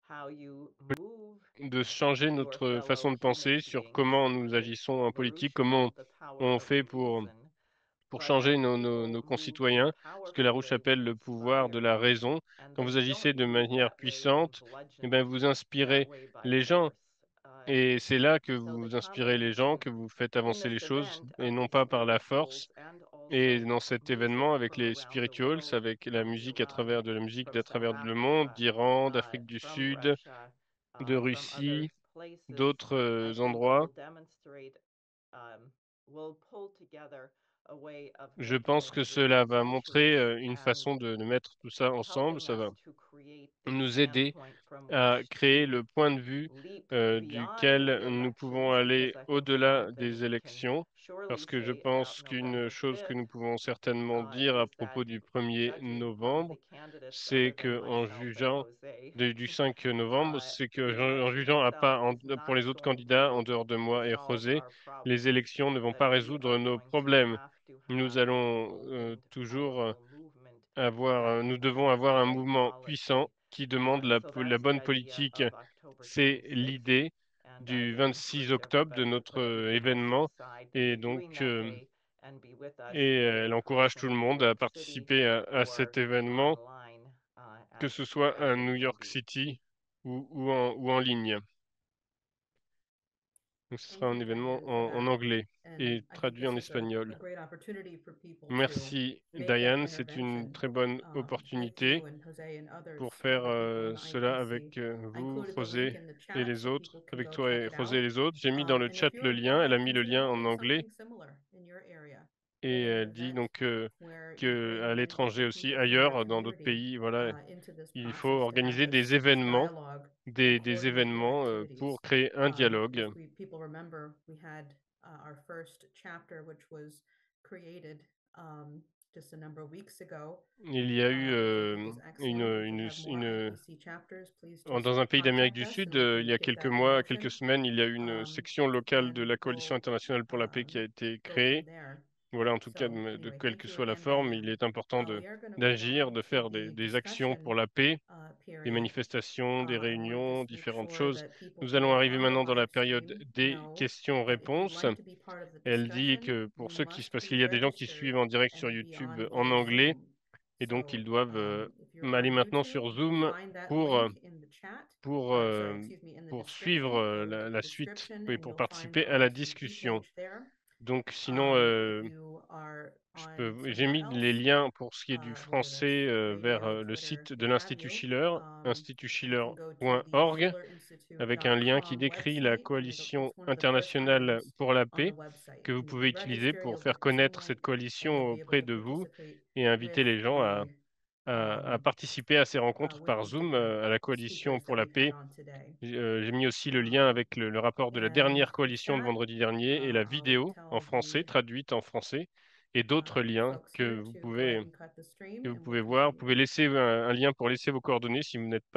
how you move changer your notre façon fellow de penser human sur beings. comment Use nous it, agissons en politique, LaRouche comment called the power on of fait reason. pour But changer as nos people move concitoyens, ce que Larouche powerfully, appelle they le pouvoir de la inspire. raison. And Quand they vous agissez don't de move manière that way when puissante, eh ben, bludgeoned vous that inspirez way by les gens. force. Et c'est là que So the vous inspirez les gens, combination que vous faites in avancer les this choses, event et of non the pas par la spirituals force. and Et also dans cet music événement, avec from les around the spirituals, world, avec la from musique à Iran, travers de la musique from d'à South travers le monde, Africa, d'Iran, d'Afrique du from Sud, Russia, de from other Russie, places, d'autres I think endroits. will demonstrate, will pull together a way of Je pense thinking que which cela is va montrer virtuous une and façon de mettre tout ça ensemble. helping Ça va us to create the nous aider standpoint from à which créer to le point de vue leap beyond duquel the nous pouvons elections, aller because I think au-delà one thing des we can élections, surely parce que je say about pense qu'une November chose que 5th nous pouvons certainement dire à is that propos du 1er judging on novembre, the candidates c'est other than que en myself and jugeant Jose, du 5 novembre, c'est que the en election jugeant à itself pas is pour not les autres going candidats en to dehors de moi et resolve José, our les problems, élections ne vont that pas we résoudre are nos going to problèmes. have to Nous have an allons emboldened, toujours powerful movement nous that devons has the avoir un right mouvement puissant policy. qui demande So la that's the bonne idea politique. of October C'est 26th. l'idée And I du would 26 encourage octobre de everybody to notre put everything else to the événement side that et they're donc doing that day and be with us elle in encourage tout person le in New monde à York City participer à or cet événement, online, que as ce soit à it New may York be. City ou en ligne. Donc ce sera Thank un you, événement Diane, for en that. anglais And et I think traduit en this is a espagnol. great opportunity for people to Merci make that Diane, c'est une intervention très bonne with opportunité you and Jose and pour others, faire other people in the cela avec IPC. I vous, included the link José in the et chat les so autres, people can avec go toi check et it José et out. les autres. J'ai mis dans le And chat if you're le lien, elle abroad, a mis le consider lien en doing anglais something similar in your area. et Holding an elle dit event donc where you que bring à many l'étranger different aussi, people from your ailleurs, dans d'autres community pays, voilà, into this il faut process to have organiser des this événements, dialogue and des coordinate your événements activities. pour créer un dialogue. If people remember, we had our first chapter, which was created just a number of weeks ago. Il y a eu Which I think is excellent. We can have more IPC chapters. Please just dans un pays d'Amérique contact du us and Sud, we il can y a get quelques that mois, in quelques motion. semaines, il y a eu une section locale de And la Coalition we'll internationale pour la paix qui a été go from créée. there. Voilà, en tout cas, So de anyway, quelle thank que you soit la again, forme, Diane. il est important We are going to move d'agir, on de to faire the des actions pour discussion la paix, des period. manifestations, des I want to réunions, just make différentes sure choses. that people Nous who allons are arriver on the maintenant dans la live période stream des know that if you'd questions-réponses. like to be part of the Elle dit discussion, que pour you ceux qui, parce must qu'il be y a des gens qui registered suivent en direct sur and be YouTube on en live anglais, Zoom. et donc ils So doivent if you're aller on maintenant YouTube, sur you can Zoom find that pour, link in the chat. Sorry, excuse me, in the pour description. suivre Go look at la the suite, description oui, and pour you'll find participer à our la TP discussion. page there. Donc sinon, If you are on j'ai mis somewhere les else, liens pour ce qui est du whether français that's vers radio, le Twitter, site de what have l'Institut you, Schiller, you can go to the institutschiller.org, avec un lien qui schillerinstitute.com décrit la website, and coalition it's one of the first internationale items pour la on the paix website. que vous And you pouvez can utiliser register, pour you'll get faire the Zoom connaître cette link, and you'll coalition be able auprès to de vous participate et inviter with les gens à participer à ces rencontres with par the Zoom different à la coalition speakers pour that la we've had paix. on today. J'ai mis aussi le lien avec le rapport de la And dernière with coalition de that, vendredi dernier et la I'll vidéo en tell français, the traduite en français, et d'autres liens folks here to go ahead and cut the stream, and we'll voir. Vous continue. pouvez laisser un lien pour laisser vos coordonnées si vous n'êtes pas